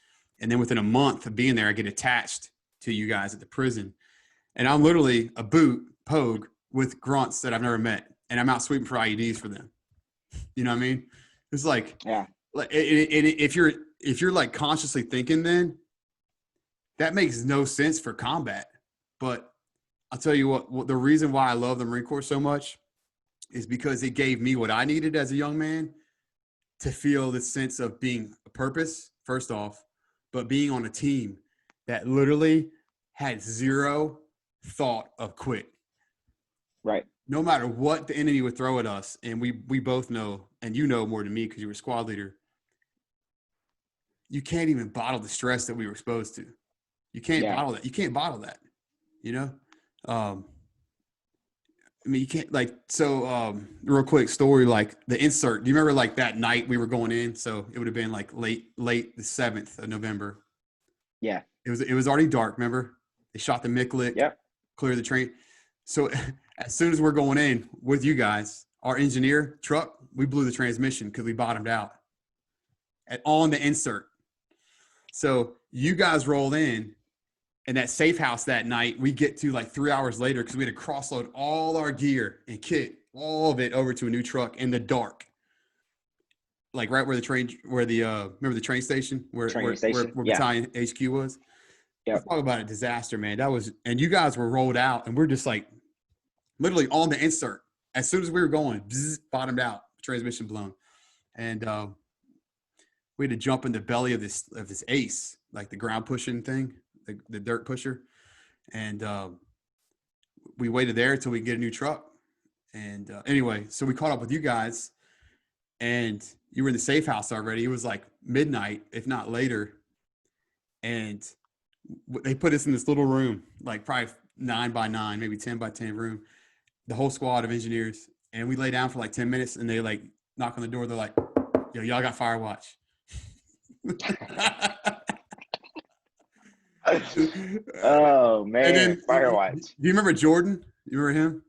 And then within a month of being there, I get attached to you guys at the prison. And I'm literally a boot pogue with grunts that I've never met. And I'm out sweeping for IEDs for them. You know what I mean? It's like yeah, if you're like consciously thinking, then that makes no sense for combat. But I'll tell you what the reason why I love the Marine Corps so much is because it gave me what I needed as a young man to feel the sense of being a purpose, first off, but being on a team that literally had zero thought of quit. right. No matter what the enemy would throw at us, and we both know, and you know more than me because you were squad leader, you can't even bottle the stress that we were exposed to. You can't Yeah, bottle that. You can't bottle that, you know? Um, I mean, you can't real quick story, like the insert. Do you remember like that night we were going in? So it would have been like late the 7th of November. yeah, It was already dark, remember? They shot the Miklik, yep, cleared the train. So as soon as we're going in with you guys, our engineer truck, we blew the transmission because we bottomed out on the insert. So you guys roll in, and that safe house that night, we get to like 3 hours later because we had to cross-load all our gear and kit, all of it over to a new truck in the dark. Like right where remember the train station where training station. Yeah, Battalion HQ was? You yep. talk about a disaster, man. And you guys were rolled out, and we're just like literally on the insert. As soon as we were going, bottomed out, transmission blown. And we had to jump in the belly of this ace, like the ground pushing thing, the dirt pusher. And we waited there until we get a new truck. And anyway, so we caught up with you guys, and you were in the safe house already. It was like midnight, if not later. And they put us in this little room, like probably 9x9, maybe 10x10 room, the whole squad of engineers. And we lay down for like 10 minutes, and they like knock on the door. They're like, yo, y'all got fire watch. Oh And man, then, do Firewatch. you remember Jordan? You remember him?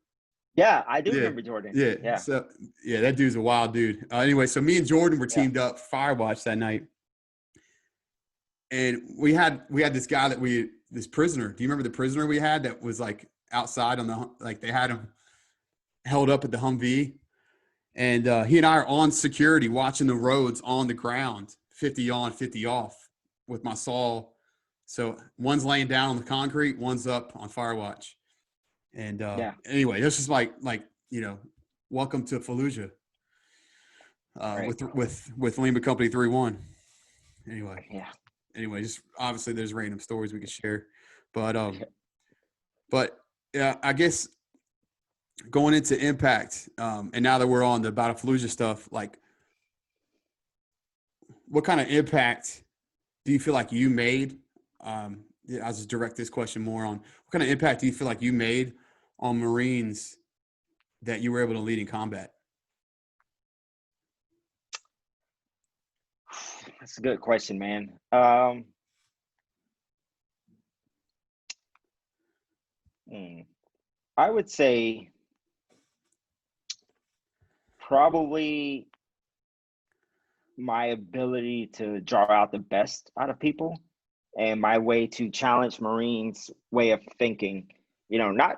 Yeah, I do Yeah. remember Jordan. Yeah. Yeah, So, yeah, that dude's a wild dude. Anyway, so me and Jordan were yeah. teamed up Firewatch that night. And we had this guy this prisoner. Do you remember the prisoner we had that was like outside like they had him held up at the Humvee? And he and I are on security watching the roads on the ground, 50 on, 50 off with my saw. So one's laying down on the concrete, one's up on Firewatch. And Yeah. anyway, this is like welcome to Fallujah Right. with Lima Company 3-1. Yeah. Anyway, just obviously there's random stories we could share, but yeah, I guess going into impact, and now that we're on the Battle of Fallujah stuff, like, what kind of impact do you feel like you made? Yeah, I'll just direct this question more on what kind of impact do you feel like you made on Marines that you were able to lead in combat? That's a good question, man. I would say probably my ability to draw out the best out of people and my way to challenge Marines' way of thinking. Not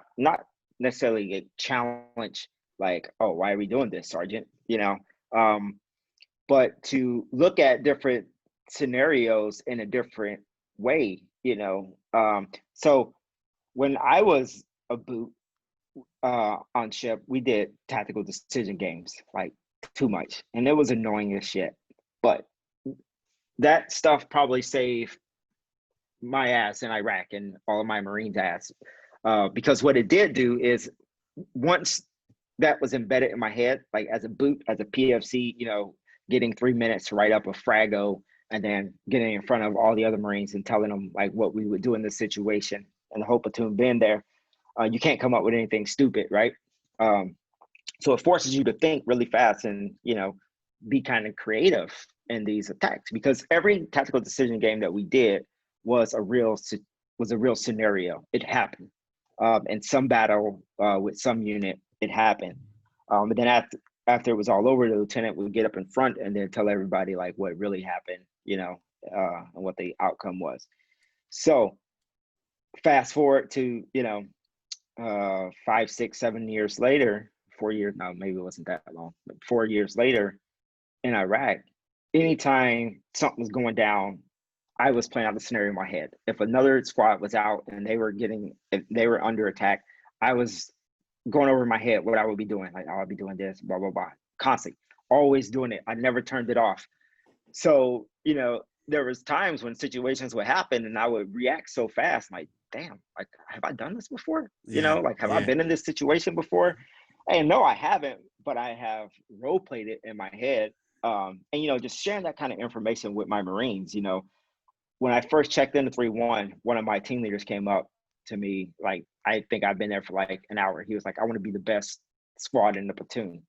necessarily a challenge like, oh, why are we doing this, Sergeant? But to look at different scenarios in a different way. So when I was a boot on ship, we did tactical decision games, like too much, and it was annoying as shit. But that stuff probably saved my ass in Iraq and all of my Marines' ass, because what it did do is once that was embedded in my head, like as a boot, as a PFC, getting 3 minutes to write up a frago and then getting in front of all the other Marines and telling them like what we would do in this situation and the whole platoon being there, you can't come up with anything stupid, right? So it forces you to think really fast and, be kind of creative in these attacks, because every tactical decision game that we did was a real scenario. It happened. In some battle with some unit, it happened. And then after it was all over, the lieutenant would get up in front and then tell everybody like what really happened, and what the outcome was. So fast forward to, 5, 6, 7 years later, 4 years, no, maybe it wasn't that long, but 4 years later in Iraq, anytime something was going down, I was playing out the scenario in my head. If another squad was out and if they were under attack, I was going over in my head what I would be doing. Like, I'll be doing this, blah, blah, blah, constantly, always doing it. I never turned it off. So, there was times when situations would happen and I would react so fast, like, damn, like, have I done this before? Have I been in this situation before? And no, I haven't, but I have role played it in my head. And, just sharing that kind of information with my Marines. When I first checked into 3-1, one of my team leaders came up to me, like, I think I've been there for like an hour. He was like, I want to be the best squad in the platoon.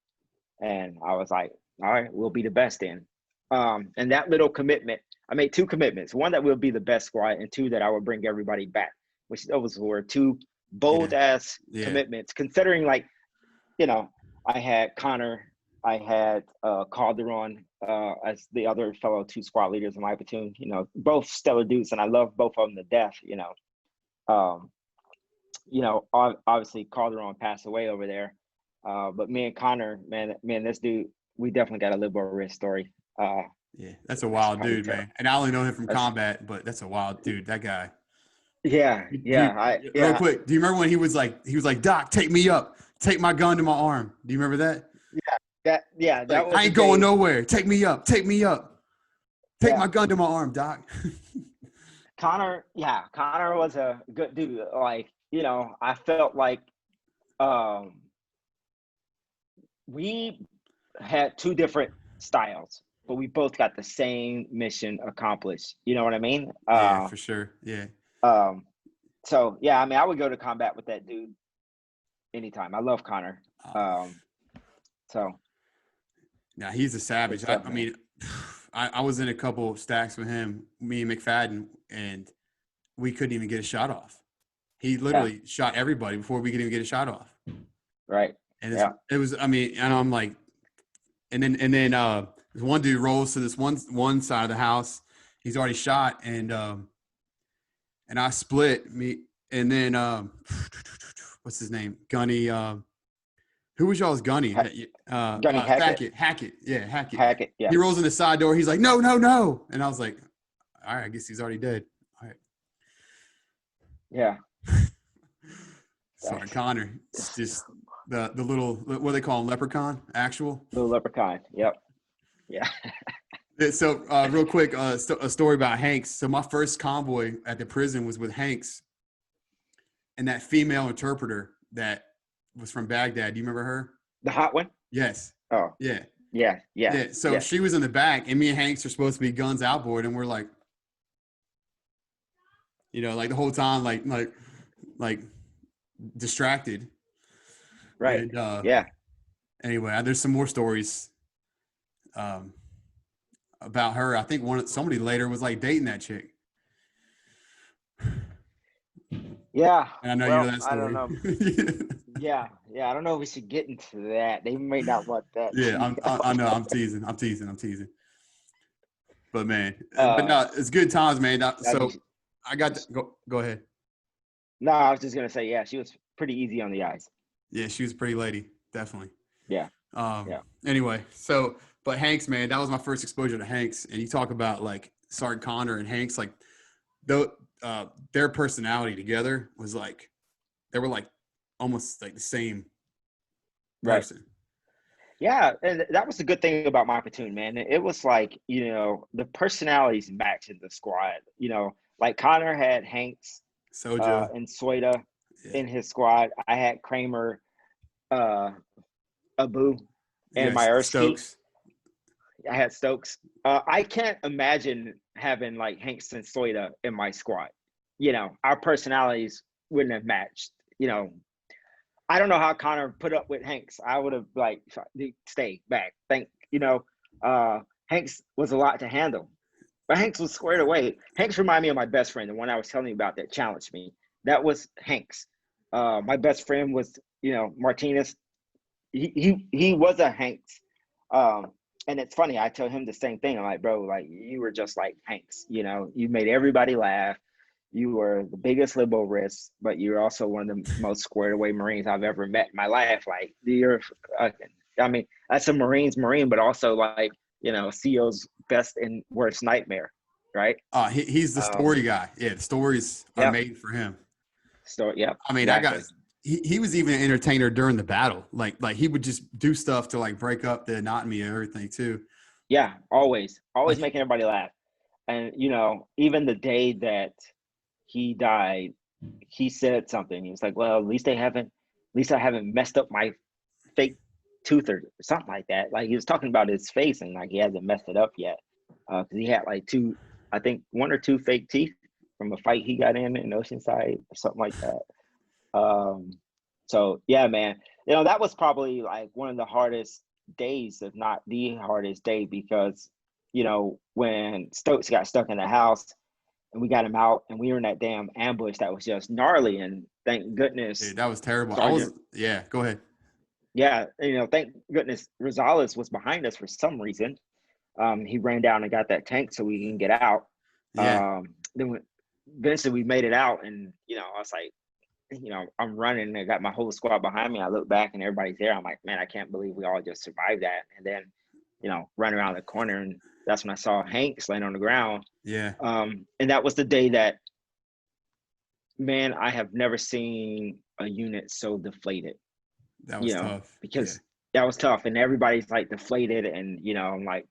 And I was like, all right, we'll be the best then. And that little commitment, I made 2 commitments. One, that we'll be the best squad, and 2, that I would bring everybody back, which those were 2 bold ass commitments, considering like, I had Connor, I had Calderon as the other fellow 2 squad leaders in my platoon, both stellar dudes, and I love both of them to death, obviously Calderon passed away over there. But me and Connor, man, this dude, we definitely got a Liberty Risq story. Yeah, that's a wild dude, man. And I only know him from combat, but that's a wild dude, that guy. Yeah. Real quick, do you remember when he was like, Doc, take me up, take my gun to my arm? Do you remember that? Yeah. That was I ain't going nowhere. Take me up. Take my gun to my arm, Doc. Connor was a good dude. Like, I felt like we had 2 different styles, but we both got the same mission accomplished. You know what I mean? Yeah, for sure. Yeah. So yeah, I mean, I would go to combat with that dude anytime. I love Connor. So. Now he's a savage. I mean, I was in a couple stacks with him, me and McFadden, and we couldn't even get a shot off. He literally shot everybody before we could even get a shot off. Right. And it was, I mean, and I'm like, and then one dude rolls to this one side of the house. He's already shot, and I split me, and then what's his name? Gunny. Who was y'all's Gunny? Gunny Hackett. Hackett. Yeah, Hackett. Hackett. Yeah. He rolls in the side door. He's like, no. And I was like, all right, I guess he's already dead. All right. Yeah. Sorry, Connor. It's just the little, what do they call him? Leprechaun? Actual? Little leprechaun. Yep. Yeah. So real quick, a story about Hanks. So my first convoy at the prison was with Hanks and that female interpreter that was from Baghdad. Do you remember her? The hot one? Yes. Oh, Yeah. yeah. Yeah. So she was in the back, and me and Hanks are supposed to be guns outboard, and we're like, like the whole time, like distracted. Right. And Yeah. anyway, there's some more stories about her. I think somebody later was like dating that chick. Yeah. And I know you know Well, that I don't story. know. Yeah. I don't know if we should get into that. They may not want that. Yeah, I know. I'm teasing. But man, but Uh, no, it's good times, man. I So mean, I got to, go ahead. no, I was just gonna say, yeah, she was pretty easy on the eyes. Yeah, she was a pretty lady, definitely. Yeah. Yeah. Anyway, but Hanks, man, that was my first exposure to Hanks. And you talk about like Sergeant Connor and Hanks, like their personality together was like, they were like almost like the same person. Right. Yeah, and that was the good thing about my platoon, man. It was like, the personalities match in the squad. Like Connor had Hanks Soja. and Soida Yeah. in his squad. I had Kramer, Abu, and my Yes, Ssgt. Stokes. I had Stokes. I can't imagine having like Hanks and Soida in my squad. Our personalities wouldn't have matched. I don't know how Connor put up with Hanks. I would have like stay back. Hanks was a lot to handle, but Hanks was squared away. Hanks reminded me of my best friend, the one I was telling you about that challenged me. That was Hanks. My best friend was, Martinez. He was a Hanks. And it's funny, I tell him the same thing. I'm like, bro, like you were just like Hanks. You made everybody laugh. You were the biggest Liberty Risq, but you're also one of the most squared away Marines I've ever met in my life. Like that's a Marine's Marine, but also like, CEO's best and worst nightmare, right? He's the story guy. Yeah, the stories are made for him. Yeah. I mean, exactly. he was even an entertainer during the battle. Like he would just do stuff to like break up the monotony and everything too. Yeah, always Like, making everybody laugh. And even the day that he died, he said something. He was like, well, at least I haven't messed up my fake tooth or something like that. Like he was talking about his face and like he hasn't messed it up yet. Because he had like one or two fake teeth from a fight he got in Oceanside or something like that. So yeah, man, that was probably like one of the hardest days, if not the hardest day, because, when Stokes got stuck in the house, and we got him out, and we were in that damn ambush that was just gnarly. And thank goodness, dude, that was terrible. Sergeant, go ahead. Yeah, thank goodness Rosales was behind us for some reason. He ran down and got that tank so we can get out. Yeah. Then eventually we made it out, and I was like, I'm running and I got my whole squad behind me. I look back and everybody's there. I'm like, man, I can't believe we all just survived that. And then, run around the corner, and that's when I saw Hanks laying on the ground. Yeah. And that was the day that, man, I have never seen a unit so deflated. That was tough. Because that was tough, and everybody's like deflated, and I'm like,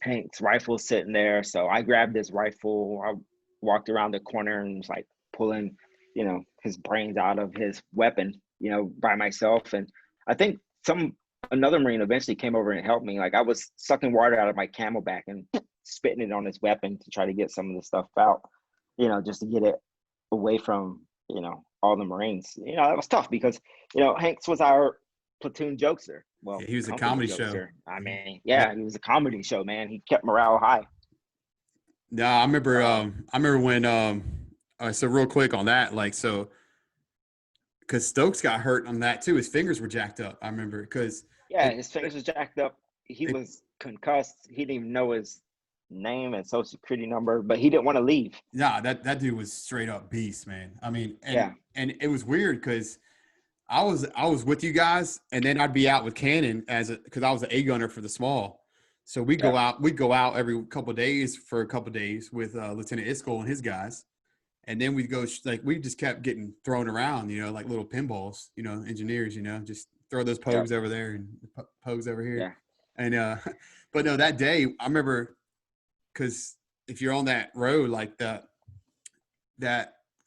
Hank's rifle sitting there, so I grabbed his rifle. I walked around the corner and was like pulling, his brains out of his weapon, by myself. And I think another Marine eventually came over and helped me. Like I was sucking water out of my Camelback and spitting it on his weapon to try to get some of the stuff out, just to get it away from, all the Marines. That was tough because, Hanks was our platoon jokester. Well, he was a comedy jokester. show. I mean, he was a comedy show, man. He kept morale high. No, I remember when so real quick on that, like, so because Stokes got hurt on that too. His fingers were jacked up. I remember because his fingers was jacked up. He was concussed. He didn't even know his name and social security number, but he didn't want to leave. Nah, that dude was straight up beast, man. I mean, and it was weird because I was with you guys, and then I'd be out with Cannon because I was an A gunner for the small. So we'd go out every couple of days for a couple of days with Lieutenant Iskol and his guys. And then we'd go, like, we just kept getting thrown around, like little pinballs, engineers, just throw those pogues over there and pogues over here. Yeah. And, but no, that day I remember, because if you're on that road, like that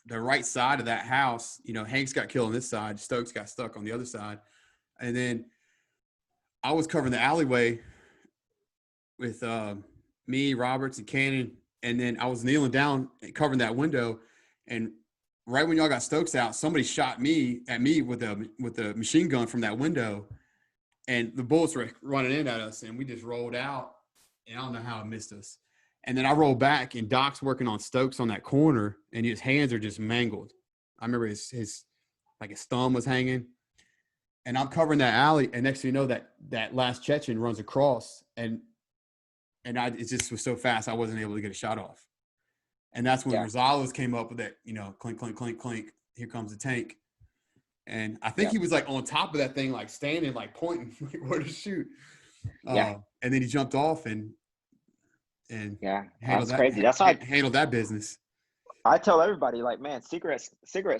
the right side of that house, you know, Hanks got killed on this side, Stokes got stuck on the other side. And then I was covering the alleyway with me, Roberts, and Cannon. And then I was kneeling down and covering that window. And right when y'all got Stokes out, somebody shot me with a machine gun from that window. And the bullets were running in at us. And we just rolled out. And I don't know how it missed us. And then I rolled back, and Doc's working on Stokes on that corner, and his hands are just mangled. I remember his thumb was hanging. And I'm covering that alley, and next thing you know, that last Chechen runs across, and it just was so fast I wasn't able to get a shot off. And that's when Rosales came up with that, you know, clink, clink, clink, clink. Here comes the tank. And I think he was like on top of that thing, like standing, like pointing where to shoot. And then he jumped off and that's crazy. That's how I handled that business. I tell everybody, like, man, cigarettes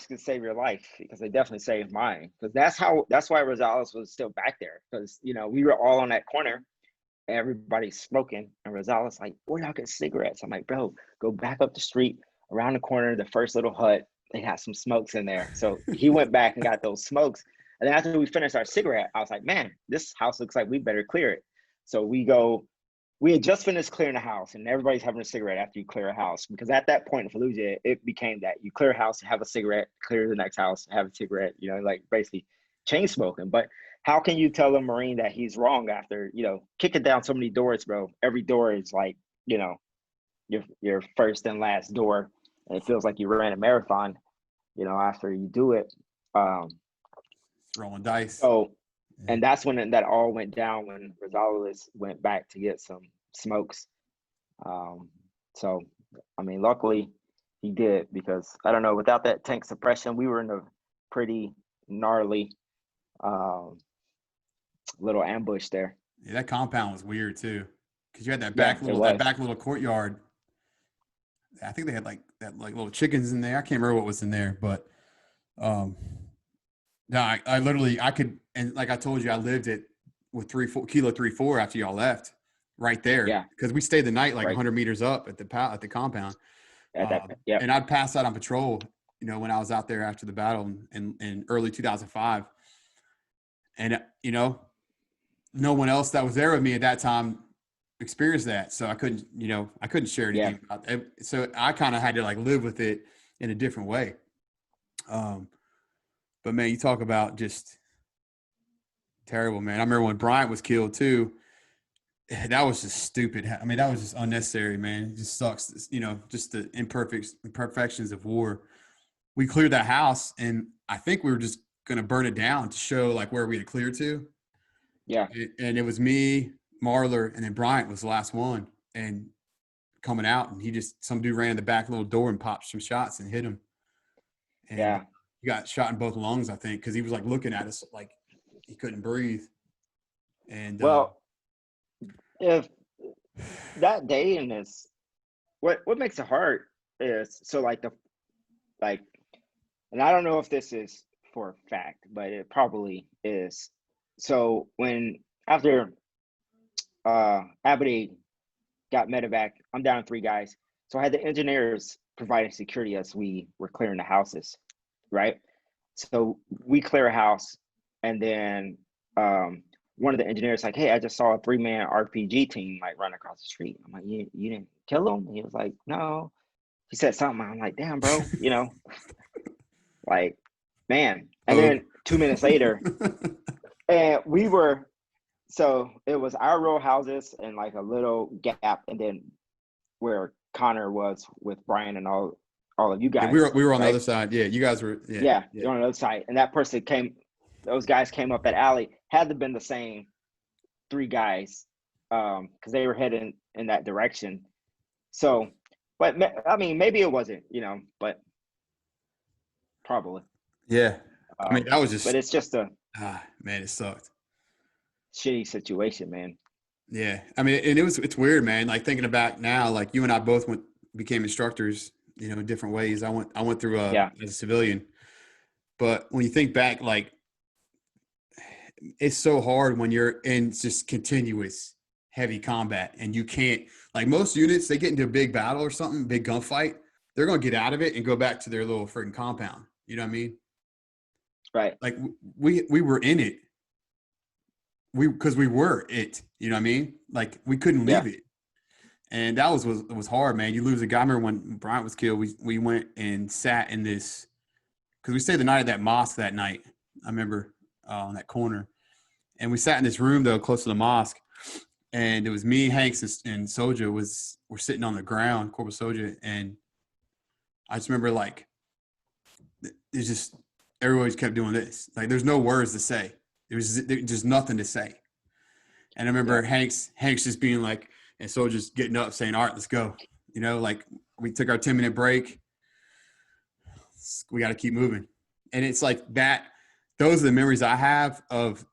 can save your life, because they definitely saved mine. Because that's why Rosales was still back there, because, you know, we were all on that corner, everybody's smoking, and Rosales like, where y'all get cigarettes? I'm like, bro, go back up the street, around the corner, the first little hut, they had some smokes in there. So he went back and got those smokes. And then after we finished our cigarette, I was like, man, this house looks like we better clear it. So we had just finished clearing the house, and everybody's having a cigarette after you clear a house, because at that point in Fallujah, it became that you clear a house, have a cigarette, clear the next house, have a cigarette, you know, like basically chain smoking. But how can you tell a Marine that he's wrong after, you know, kicking down so many doors, bro? Every door is like, you know, your first and last door, and it feels like you ran a marathon, you know, after you do it. Rolling dice. So, and that's when that all went down, when Rosales went back to get some smokes. So, I mean, luckily he did, because I don't know, without that tank suppression, we were in a pretty gnarly little ambush there. Yeah, that compound was weird too, because you had that back little courtyard. I think they had like little chickens in there. I can't remember what was in there, but no, I could, and like I told you, I lived it with Kilo 3-4 after y'all left, right there. Yeah. Because we stayed the night like 100 meters up at the compound. And I'd pass out on patrol, you know, when I was out there after the battle in early 2005. And, you know, no one else that was there with me at that time experienced that. So I couldn't share anything about it. So I kind of had to like live with it in a different way. But man, you talk about just terrible, man. I remember when Bryant was killed too. That was just stupid. I mean, that was just unnecessary, man. It just sucks. You know, just the imperfections of war. We cleared that house, and I think we were just going to burn it down to show like where we had cleared to. Yeah. And it was me, Marler, and then Bryant was the last one. And coming out, and some dude ran in the back little door and popped some shots and hit him. And he got shot in both lungs, I think, because he was like looking at us like he couldn't breathe. And if that day in this, what makes it hard is, so like and I don't know if this is for a fact, but it probably is. So when after Abadi got medevac, I'm down 3 guys. So I had the engineers providing security as we were clearing the houses, right? So we clear a house, and then one of the engineers like, hey, I just saw a 3-man RPG team like run across the street. I'm like, you didn't kill them? He was like, no. He said something. I'm like, damn, bro, you know, like, man. And then 2 minutes later, and so it was our row houses and like a little gap, and then where Connor was with Brian and all of you guys. Yeah, we were on the other side. Yeah, you guys were. Yeah, you're on the other side. And that person those guys came up that alley. Had to have been the same 3 guys, because they were heading in that direction. So, but I mean, maybe it wasn't, you know, but probably. Yeah, I mean, that was just. But it's just man, it sucked. Shitty situation, man. Yeah, I mean, and it's weird, man. Like thinking about now, like you and I both became instructors, you know, in different ways. I went through as a civilian, but when you think back, like it's so hard when you're in just continuous heavy combat, and you can't, like most units, they get into a big battle or something, big gunfight, they're going to get out of it and go back to their little freaking compound. You know what I mean? Right. Like we were in it. Because we were it, you know what I mean? Like we couldn't leave it. And that was hard, man. You lose a guy. I remember when Bryant was killed, we went and sat in this, because we stayed the night at that mosque that night. I remember on that corner. And we sat in this room, though, close to the mosque. And it was me, Hanks, and Ssgt were sitting on the ground, Corporal Ssgt. And I just remember, like, it's just, everybody just kept doing this. Like, there's no words to say. There's just nothing to say. And I remember Hanks just being like, and Ssgt just getting up saying, all right, let's go. You know, like we took our 10-minute break. We got to keep moving. And it's like that. Those are the memories I have of,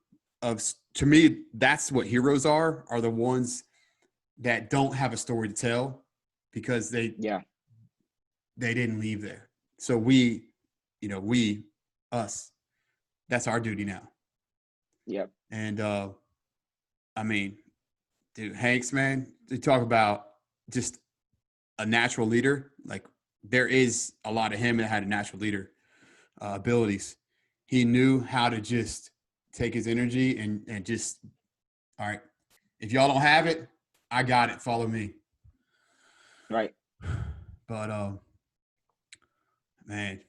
to me, that's what heroes are the ones that don't have a story to tell because they didn't leave there. So us, that's our duty now. Yep. And I mean, dude, Hanks, man, to talk about just a natural leader, like there is a lot of him that had a natural leader abilities. He knew how to just take his energy and just, all right, if y'all don't have it, I got it. Follow me. Right. But man,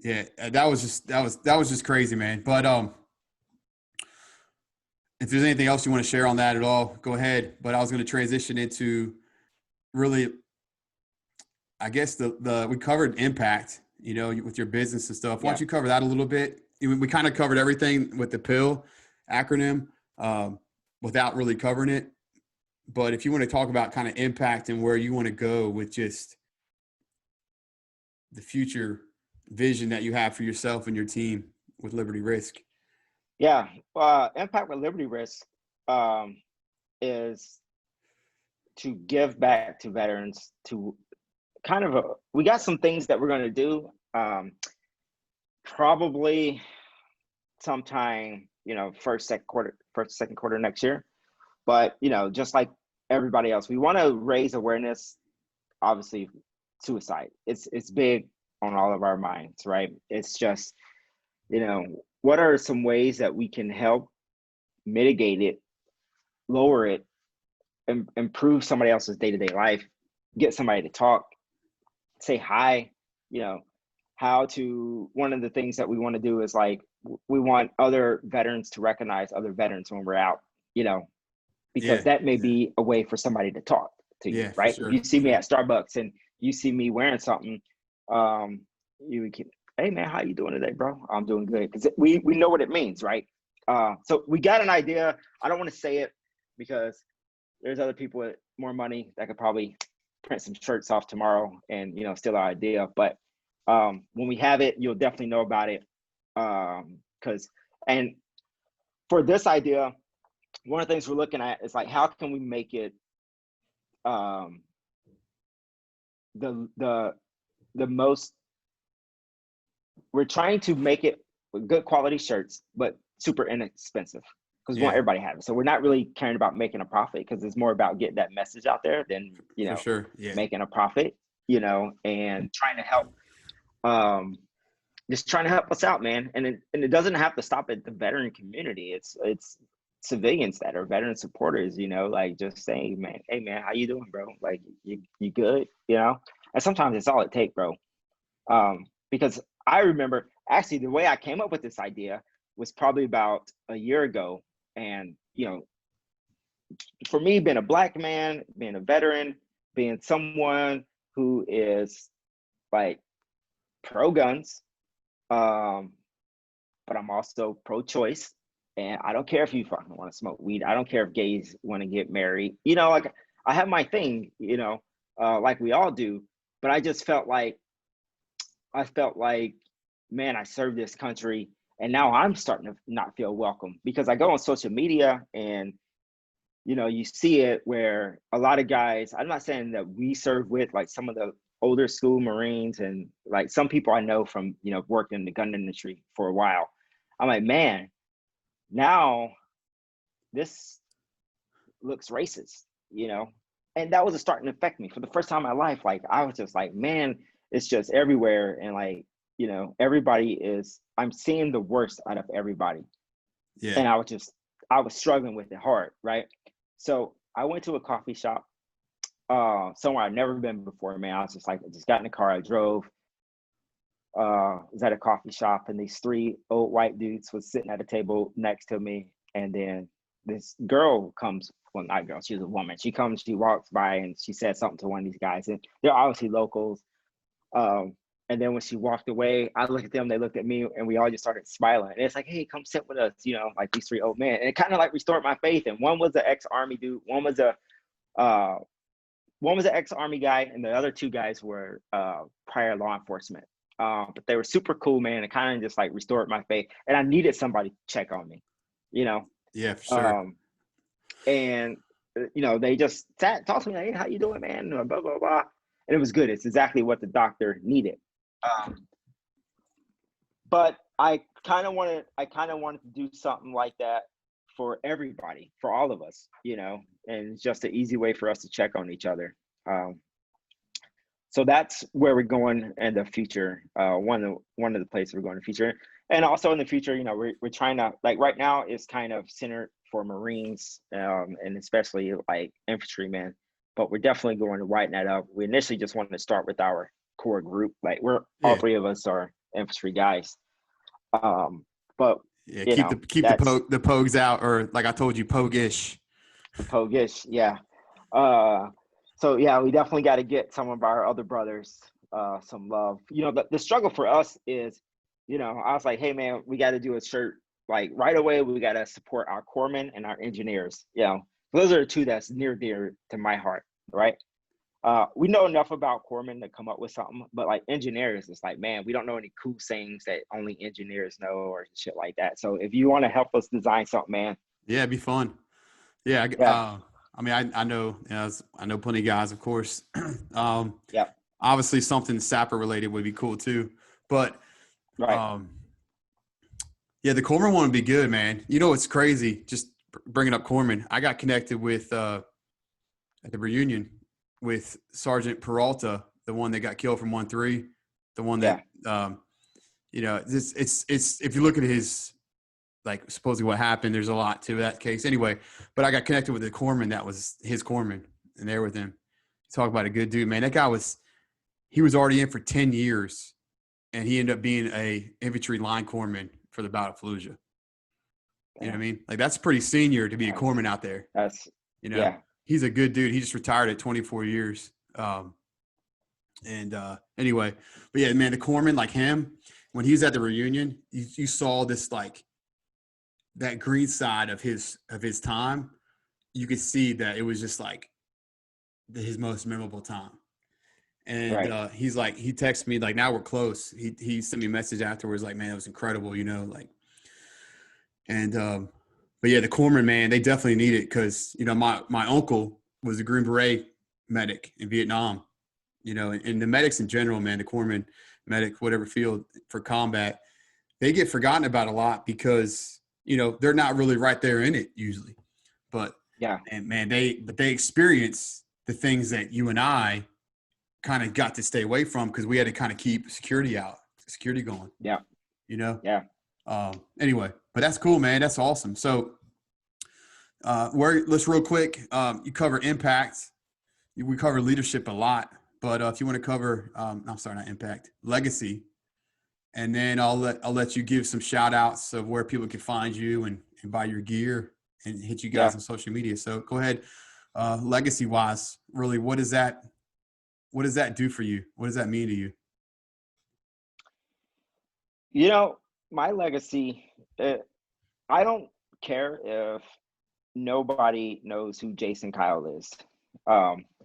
yeah, that was just crazy, man. But if there's anything else you want to share on that at all, go ahead. But I was going to transition into really, I guess we covered impact, with your business and stuff. Why don't you cover that a little bit? We kind of covered everything with the PIL acronym without really covering it. But if you want to talk about kind of impact and where you want to go with just the future vision that you have for yourself and your team with Liberty Risq. Yeah. Impact with Liberty Risq is to give back to veterans, to we got some things that we're going to do probably sometime, first, second quarter next year. But, just like everybody else, we want to raise awareness, obviously, suicide. It's big on all of our minds, right? It's just, what are some ways that we can help mitigate it, lower it, and improve somebody else's day-to-day life, get somebody to talk, say hi, one of the things that we want to do is like, we want other veterans to recognize other veterans when we're out, because that may be a way for somebody to talk to you, right? Sure. If you see me at Starbucks and you see me wearing something, you can, hey man, how you doing today, bro? I'm doing good. Because we know what it means, right? So we got an idea. I don't want to say it because there's other people with more money that could probably print some shirts off tomorrow and, steal our idea. But when we have it, you'll definitely know about it. And for this idea, one of the things we're looking at is like, how can we make it the most, we're trying to make it with good quality shirts, but super inexpensive because we want everybody to have it. So we're not really caring about making a profit because it's more about getting that message out there than, making a profit, and trying to help, just trying to help us out, man. And it doesn't have to stop at the veteran community. It's civilians that are veteran supporters, like just saying, man, hey man, how you doing, bro? Like you good, and sometimes it's all it takes, bro. Because I remember actually the way I came up with this idea was probably about a year ago. And, for me, being a Black man, being a veteran, being someone who is like pro guns, but I'm also pro-choice. And I don't care if you fucking want to smoke weed. I don't care if gays want to get married. Like I have my thing, like we all do. But I just felt like, man, I served this country. And now I'm starting to not feel welcome because I go on social media and, you see it where a lot of guys, I'm not saying that we serve with like some of the older school Marines and like some people I know from, working in the gun industry for a while. I'm like, man, now this looks racist, and that was starting to affect me for the first time in my life. Like, I was just like, man, it's just everywhere. And like, you know, I'm seeing the worst out of everybody. Yeah. And I was struggling with it hard. Right. So I went to a coffee shop, somewhere I'd never been before, man. I was just like, I just got in the car, I drove, was at a coffee shop, and these three old white dudes was sitting at a table next to me. And then this girl comes, well, not girl, she was a woman. She comes, she walks by, and she said something to one of these guys, and they're obviously locals. And then when she walked away, I looked at them, they looked at me, and we all just started smiling. And it's like, hey, come sit with us, you know, like these three old men. And it kind of like restored my faith. And one was an ex-army dude, one was an ex-army guy, and the other two guys were prior law enforcement. But they were super cool, man. It kind of just like restored my faith. And I needed somebody to check on me, you know. Yeah, for sure. And you know, they just talked to me like, hey, how you doing, man? Blah blah blah. And it was good. It's exactly what the doctor needed. But I kind of wanted to do something like that for everybody, for all of us, you know, and it's just an easy way for us to check on each other. So that's where we're going in the future. One of the places we're going in the future, and also in the future, you know, we're trying to, like, right now it's kind of centered for Marines, and especially like infantrymen, but we're definitely going to widen that up. We initially just wanted to start with our core group, like all three of us are infantry guys. But Yeah, you keep know, the pogues out, or like I told you, pogish. the pogish, yeah. So yeah, we definitely got to get some of our other brothers some love. You know, the struggle for us is, you know, I was like, hey man, we got to do a shirt like right away. We got to support our corpsmen and our engineers. You know, those are the two that's near dear to my heart, right? We know enough about corpsmen to come up with something, but like engineers, it's like, man, we don't know any cool sayings that only engineers know or shit like that. So if you want to help us design something, man. Yeah, it'd be fun. Yeah. Yeah. I mean, I know, you know, I know plenty of guys, of course. Yeah. Obviously something sapper related would be cool too, but, Right. yeah, the corpsman one would be good, man. You know, it's crazy. Just bringing up corpsman. I got connected with, at the reunion with Sergeant Peralta, the one that got killed from 1-3, the one that, you know, it's if you look at his, like, supposedly what happened, there's a lot to that case anyway, but I got connected with the corpsman that was his corpsman, and there with him. Talk about a good dude, man. That guy he was already in for 10 years, and he ended up being a infantry line corpsman for the Battle of Fallujah. You know what I mean? Like, that's pretty senior to be a corpsman out there. That's, you know, he's a good dude. He just retired at 24 years. Anyway, but yeah, man, the corpsman, like him, when he was at the reunion, you saw this, like, that green side of his time. You could see that it was just like his most memorable time. And he's like, he texted me like, now we're close. He sent me a message afterwards like, man, it was incredible, you know, like. And but yeah, the corpsman, man, they definitely need it because, you know, my uncle was a Green Beret medic in Vietnam, you know, and the medics in general, man, the corpsman, medic, whatever field for combat, they get forgotten about a lot because, you know, they're not really right there in it usually. But and man, they experience the things that you and I kind of got to stay away from because we had to kind of keep security going. Yeah. You know? Yeah. Anyway, but that's cool, man. That's awesome. So let's real quick, you cover impact. We cover leadership a lot, but if you want to cover, I'm sorry, not impact, legacy. And then I'll let you give some shout outs of where people can find you and buy your gear and hit you guys on social media. So go ahead. Legacy wise, really, what does that do for you? What does that mean to you? You know, my legacy, I don't care if nobody knows who Jason Kyle is.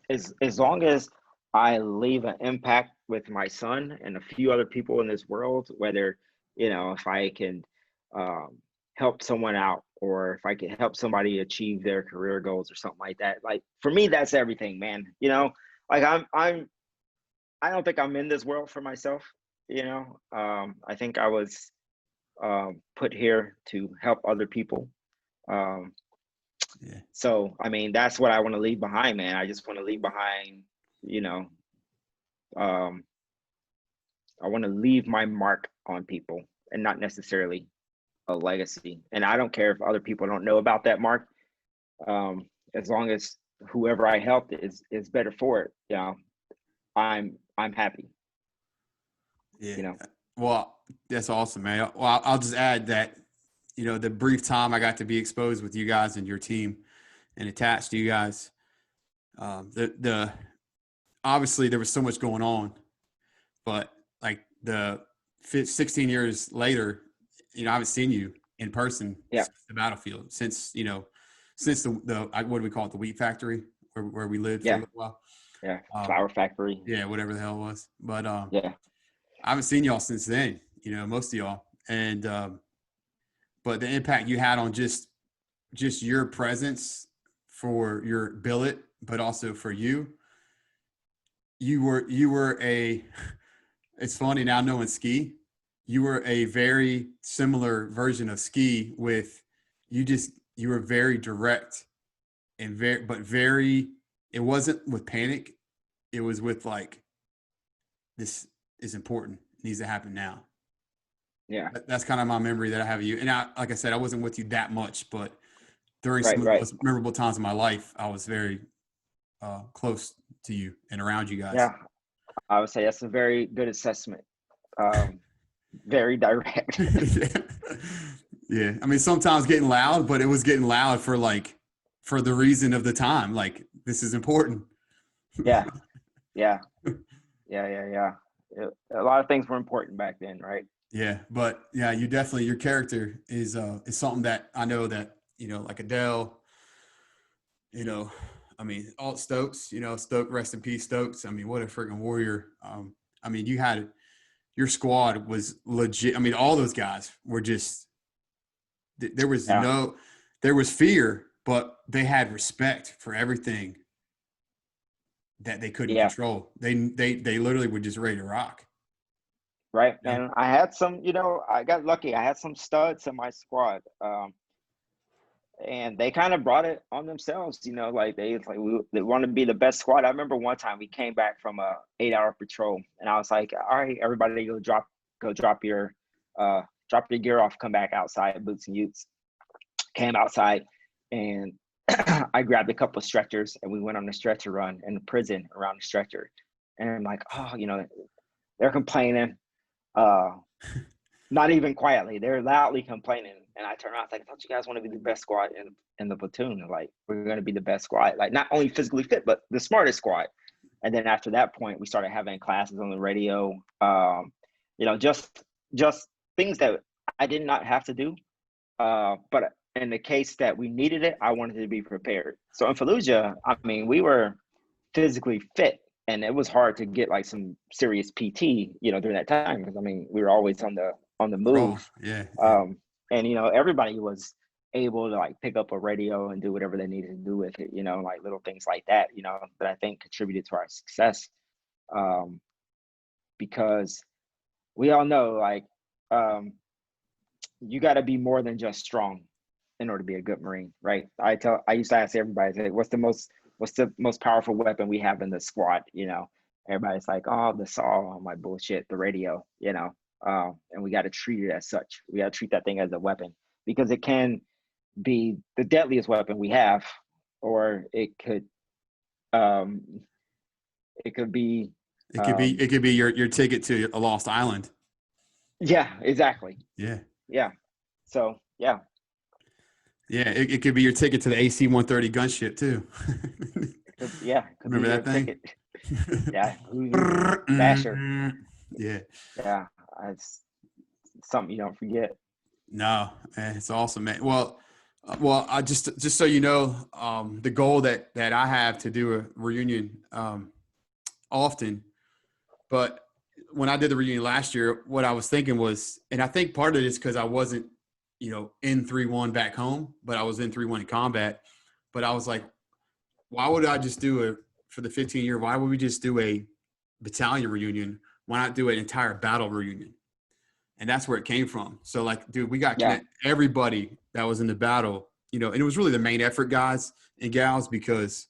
As long as I leave an impact with my son and a few other people in this world, whether, you know, if I can help someone out or if I can help somebody achieve their career goals or something like that. Like, for me, that's everything, man. You know, like I don't think I'm in this world for myself. You know, I think I was put here to help other people. Yeah. So, I mean, that's what I want to leave behind, man. I just want to leave behind, you know, um, I want to leave my mark on people and not necessarily a legacy. And I don't care if other people don't know about that mark. As long as whoever I helped is better for it, you know, I'm happy. Yeah. You know. Well, that's awesome, man. Well, I'll just add that, you know, the brief time I got to be exposed with you guys and your team and attached to you guys, the obviously there was so much going on, but like the 16 years later, you know, I haven't seen you in person Yeah. since the battlefield, since, you know, since the what do we call it? The wheat factory where we lived for a Yeah. little while. Yeah. Flower factory. Yeah. Whatever the hell it was. But, Yeah. I haven't seen y'all since then, you know, most of y'all. And, but the impact you had on just your presence for your billet, but also for you were a, it's funny now knowing Ski, you were a very similar version of Ski with you were very direct and very, it wasn't with panic. It was with like, this is important. It needs to happen now. Yeah. That's kind of my memory that I have of you. And like I said, I wasn't with you that much, but during some of the Right. most memorable times of my life, I was very close to you and around you guys. Yeah. I would say that's a very good assessment. Very direct. Yeah. I mean, sometimes getting loud, but it was getting loud for the reason of the time. Like, this is important. Yeah. Yeah. A lot of things were important back then, right? Yeah, but yeah, your character is something that I know that, you know, like Adele, you know, I mean, all Stokes, you know, Stokes, rest in peace, Stokes. I mean, what a freaking warrior. I mean, your squad was legit. I mean, all those guys were just, there was fear, but they had respect for everything that they couldn't Yeah. control. They literally were just ready to rock. Right. You know? And I had some, you know, I got lucky. I had some studs in my squad. And they kind of brought it on themselves, you know, like they want to be the best squad. I remember one time we came back from a 8-hour patrol, and I was like, all right, everybody go drop your gear off, come back outside, boots and utes. Came outside, and I grabbed a couple of stretchers, and we went on a stretcher run in the prison around the stretcher. And I'm like, oh, you know, they're complaining. Not even quietly, they're loudly complaining. And I turn around, I was like, don't you guys want to be the best squad in the platoon? And like, we're going to be the best squad, like not only physically fit, but the smartest squad. And then after that point, we started having classes on the radio, you know, just things that I did not have to do. But in the case that we needed it, I wanted to be prepared. So in Fallujah, I mean, we were physically fit, and it was hard to get like some serious PT, you know, during that time, because I mean, we were always on the move. Yeah. And you know, everybody was able to like pick up a radio and do whatever they needed to do with it, you know, like little things like that, you know, that I think contributed to our success. Because we all know, like, you got to be more than just strong in order to be a good Marine, right? I used to ask everybody, like, what's the most powerful weapon we have in the squad? You know, everybody's like, oh, the saw, oh, my bullshit, the radio, you know, and we got to treat it as such. We got to treat that thing as a weapon, because it can be the deadliest weapon we have, or it could be It could be your ticket to a lost island. Yeah, exactly. Yeah. Yeah. So yeah. Yeah, it could be your ticket to the AC-130 gunship too. Could Remember that thing? Yeah. Basher. Yeah. Yeah. It's something you don't forget. No, man, it's awesome, man. Well, I just so you know, the goal that I have to do a reunion often, but when I did the reunion last year, what I was thinking was, and I think part of it is because I wasn't, you know, in 3-1 back home, but I was in 3-1 in combat. But I was like, why would I just do for the 15-year? Why would we just do a battalion reunion? Why not do an entire battle reunion? And that's where it came from. So like, dude, we got everybody that was in the battle and it was really the main effort, guys and gals, because,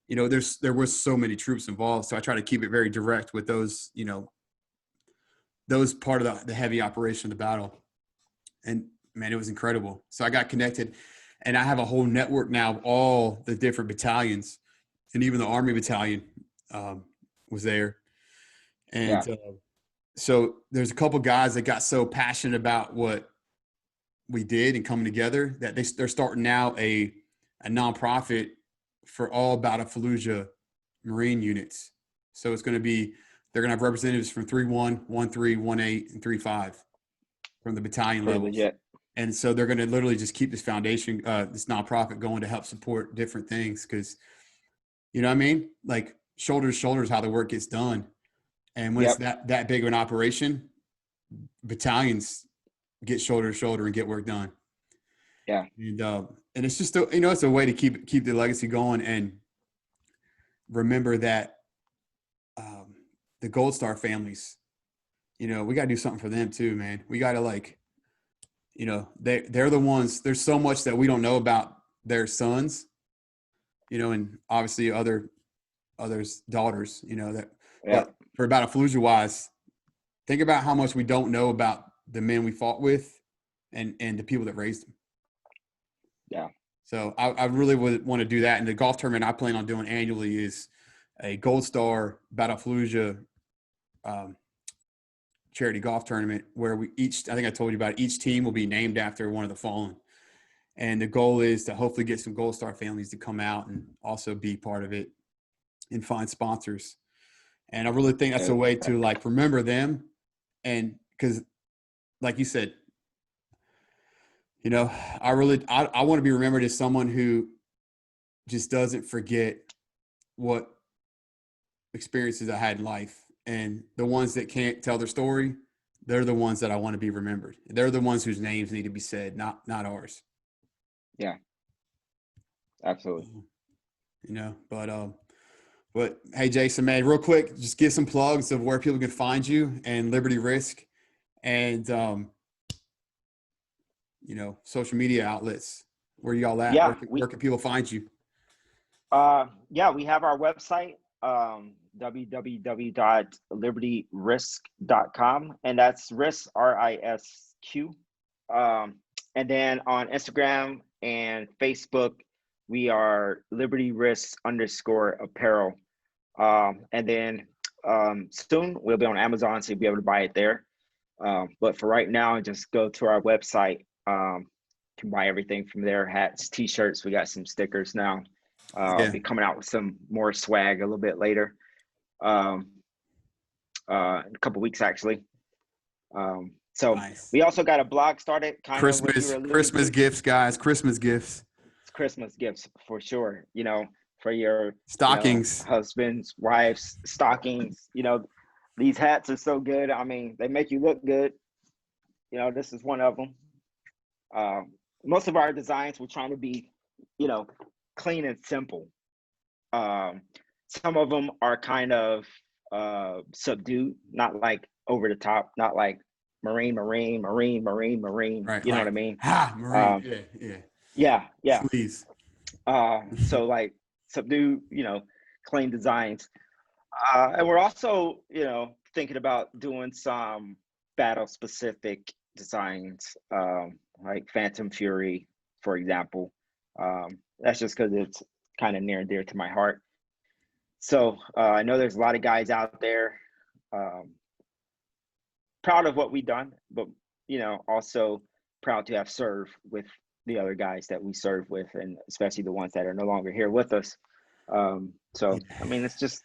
there was so many troops involved. So I try to keep it very direct with those, those part of the heavy operation of the battle. And man, it was incredible. So I got connected, and I have a whole network now of all the different battalions, and even the Army battalion was there. And so there's a couple guys that got so passionate about what we did and coming together that they're starting now a nonprofit for all Battle of Fallujah Marine units. So it's going to be, they're going to have representatives from 3-1, 1-3, 1-8, and 3-5 from the battalion levels. Legit. And so they're going to literally just keep this foundation, this nonprofit going to help support different things. Cause you know what I mean? Like shoulder to shoulder is how the work gets done. And when it's that big of an operation, battalions get shoulder to shoulder and get work done. Yeah. And it's just, it's a way to keep the legacy going, and remember that the Gold Star families, we got to do something for them too, man. We got to they're the ones, there's so much that we don't know about their sons, and obviously others' daughters, but for Battle of Fallujah wise, think about how much we don't know about the men we fought with and the people that raised them. Yeah. So I really would want to do that. And the golf tournament I plan on doing annually is a Gold Star Battle of Fallujah charity golf tournament where I think I told you about it, each team will be named after one of the fallen. And the goal is to hopefully get some Gold Star families to come out and also be part of it and find sponsors. And I really think that's a way to remember them. And because like you said, I want to be remembered as someone who just doesn't forget what experiences I had in life. And the ones that can't tell their story, they're the ones that I want to be remembered. They're the ones whose names need to be said, not ours. Yeah, absolutely. But hey, Jason, man, real quick, just give some plugs of where people can find you and Liberty Risq and, social media outlets. Where y'all at? Yeah, where can people find you? We have our website, www.libertyrisq.com, and that's Risq, RISQ. And then on Instagram and Facebook, we are Liberty Risq _apparel. And then soon we'll be on Amazon, so you'll be able to buy it there. But for right now, just go to our website. Can buy everything from there: hats, t-shirts. We got some stickers now. I'll be coming out with some more swag a little bit later, in a couple weeks actually. So nice. We also got a blog started. Christmas gifts, guys. Christmas gifts. It's Christmas gifts for sure. For your stockings, husbands, wives, stockings. These hats are so good. I mean, they make you look good. This is one of them. Most of our designs, we're trying to be, clean and simple. Some of them are kind of subdued, not like over the top, not like Marine. Right, you know what I mean? Marine. Yeah. Please. So like subdued, clean designs. And we're also, thinking about doing some battle specific designs, like Phantom Fury, for example. That's just because it's kind of near and dear to my heart. So I know there's a lot of guys out there proud of what we've done, but also proud to have served with the other guys that we serve with, and especially the ones that are no longer here with us. So I mean, it's just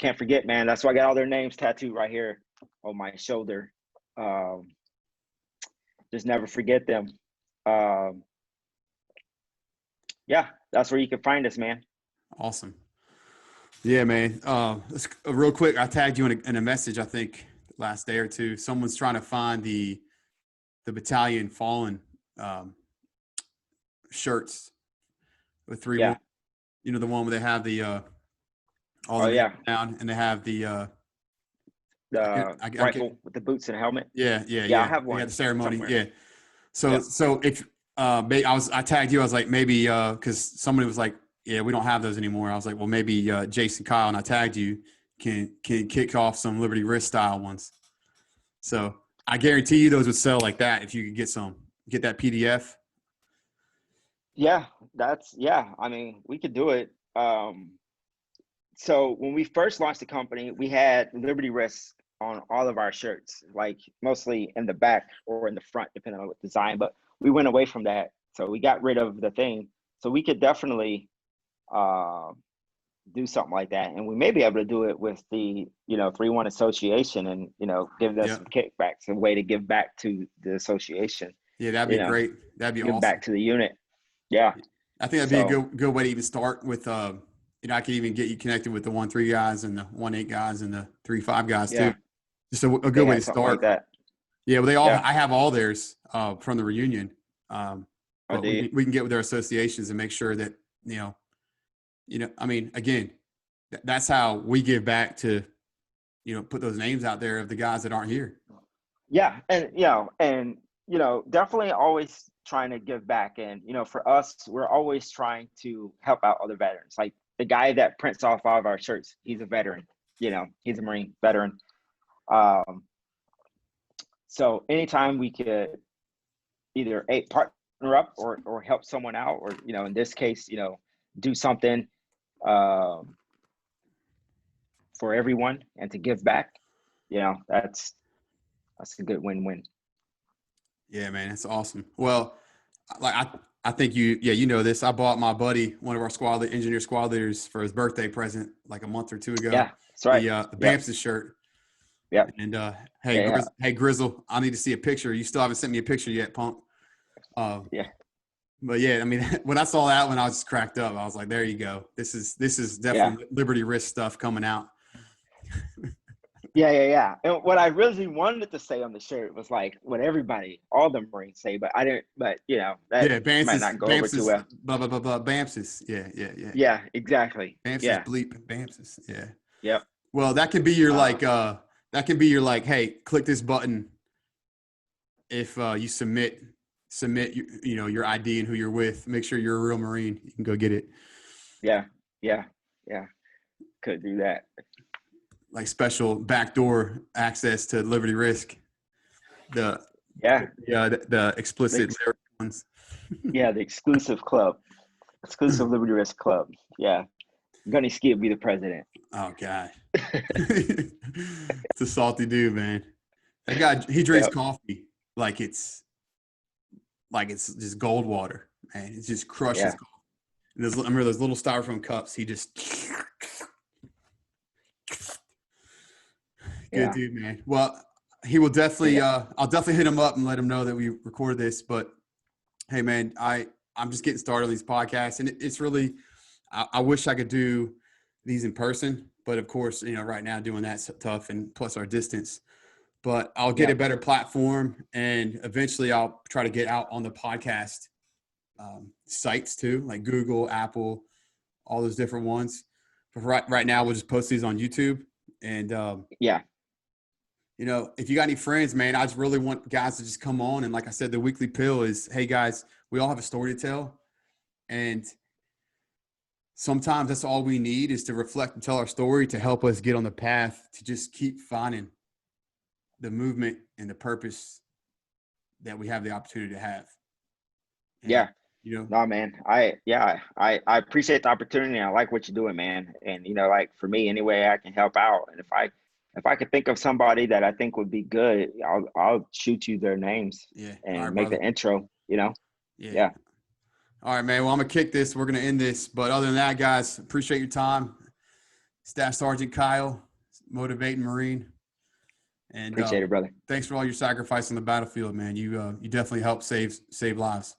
can't forget, man. That's why I got all their names tattooed right here on my shoulder. Just never forget them. That's where you can find us, man. Awesome. Yeah, man. Real quick, I tagged you in a message, I think, last day or two. Someone's trying to find the battalion fallen shirts with 3. Yeah. The one where they have the down, and they have the rifle with the boots and helmet. Yeah. I have one. Yeah, the ceremony. Somewhere. Yeah. So if I tagged you. I was like, maybe because somebody was like, yeah, we don't have those anymore. I was like, well, maybe Jason Kyle, and I tagged you, can kick off some Liberty Risq style ones. So I guarantee you those would sell like that if you could get that PDF. Yeah, I mean, we could do it. So when we first launched the company, we had Liberty Risq on all of our shirts, like mostly in the back or in the front, depending on what design. But we went away from that, so we got rid of the thing. So we could definitely do something like that, and we may be able to do it with the 3-1 association, and give them some kickbacks, a way to give back to the association. Yeah, that'd be great. That'd be give awesome. Back to the unit. Yeah, I think that'd be a good way to even start with. I could even get you connected with the 1-3 guys and the 1-8 guys and the 3-5 guys too. Just a good way to start. Like that. Yeah, well, I have all theirs from the reunion. But we can get with their associations and make sure that I mean, again, that's how we give back to, put those names out there of the guys that aren't here. Yeah, and definitely always trying to give back. And for us, we're always trying to help out other veterans. Like the guy that prints off all of our shirts, he's a veteran. He's a Marine veteran. So anytime we could either partner up or help someone out, or in this case, do something for everyone and to give back, that's a good win-win. Yeah, man, that's awesome. Well, like I think you know this. I bought my buddy, one of our engineer squad leaders, for his birthday present like a month or two ago. Yeah, that's right. The BAMS's shirt. Yeah. And hey, Grizzle, I need to see a picture. You still haven't sent me a picture yet, punk. Yeah. But yeah, I mean, when I saw that one, I was just cracked up. I was like, there you go. This is definitely Liberty Risq stuff coming out. Yeah. And what I really wanted to say on the shirt was like what all the Marines say, but I didn't. But that might not go over too well. BAMS's. Yeah. Yeah, exactly. BAMS's bleep. BAMS's. Yeah. Yep. Well, that could be your hey, click this button if you submit your ID and who you're with. Make sure you're a real Marine. You can go get it. Yeah. Could do that. Like special backdoor access to Liberty Risq. The explicit ones. Yeah, the exclusive club. Exclusive Liberty Risq club. Yeah. Gunny Ski will be the president. Oh God. It's a salty dude, man. That guy, he drinks coffee like it's just gold water, man. It just crushes coffee. And remember those little styrofoam cups, he just good dude, man. Well, he will definitely I'll definitely hit him up and let him know that we recorded this. But hey, man, I'm just getting started on these podcasts, and it's really I wish I could do these in person, but of course, right now doing that's tough, and plus our distance. But I'll get a better platform, and eventually I'll try to get out on the podcast sites too, like Google, Apple, all those different ones. But right now, we'll just post these on YouTube. And if you got any friends, man, I just really want guys to just come on. And like I said, the weekly pill is, hey guys, we all have a story to tell, and sometimes that's all we need is to reflect and tell our story to help us get on the path to just keep finding the movement and the purpose that we have the opportunity to have. And, no, man, I appreciate the opportunity. I like what you're doing, man. And, like for me, any way I can help out. And if I could think of somebody that I think would be good, I'll shoot you their names and make the intro, Yeah. All right, man. Well, I'm going to kick this. We're going to end this. But other than that, guys, appreciate your time. Staff Sergeant Kyle, motivating Marine. And appreciate it, brother. Thanks for all your sacrifice on the battlefield, man. You definitely help save lives.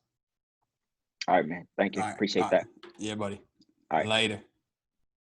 All right, man. Thank you. Appreciate that. Yeah, buddy. All right. Later.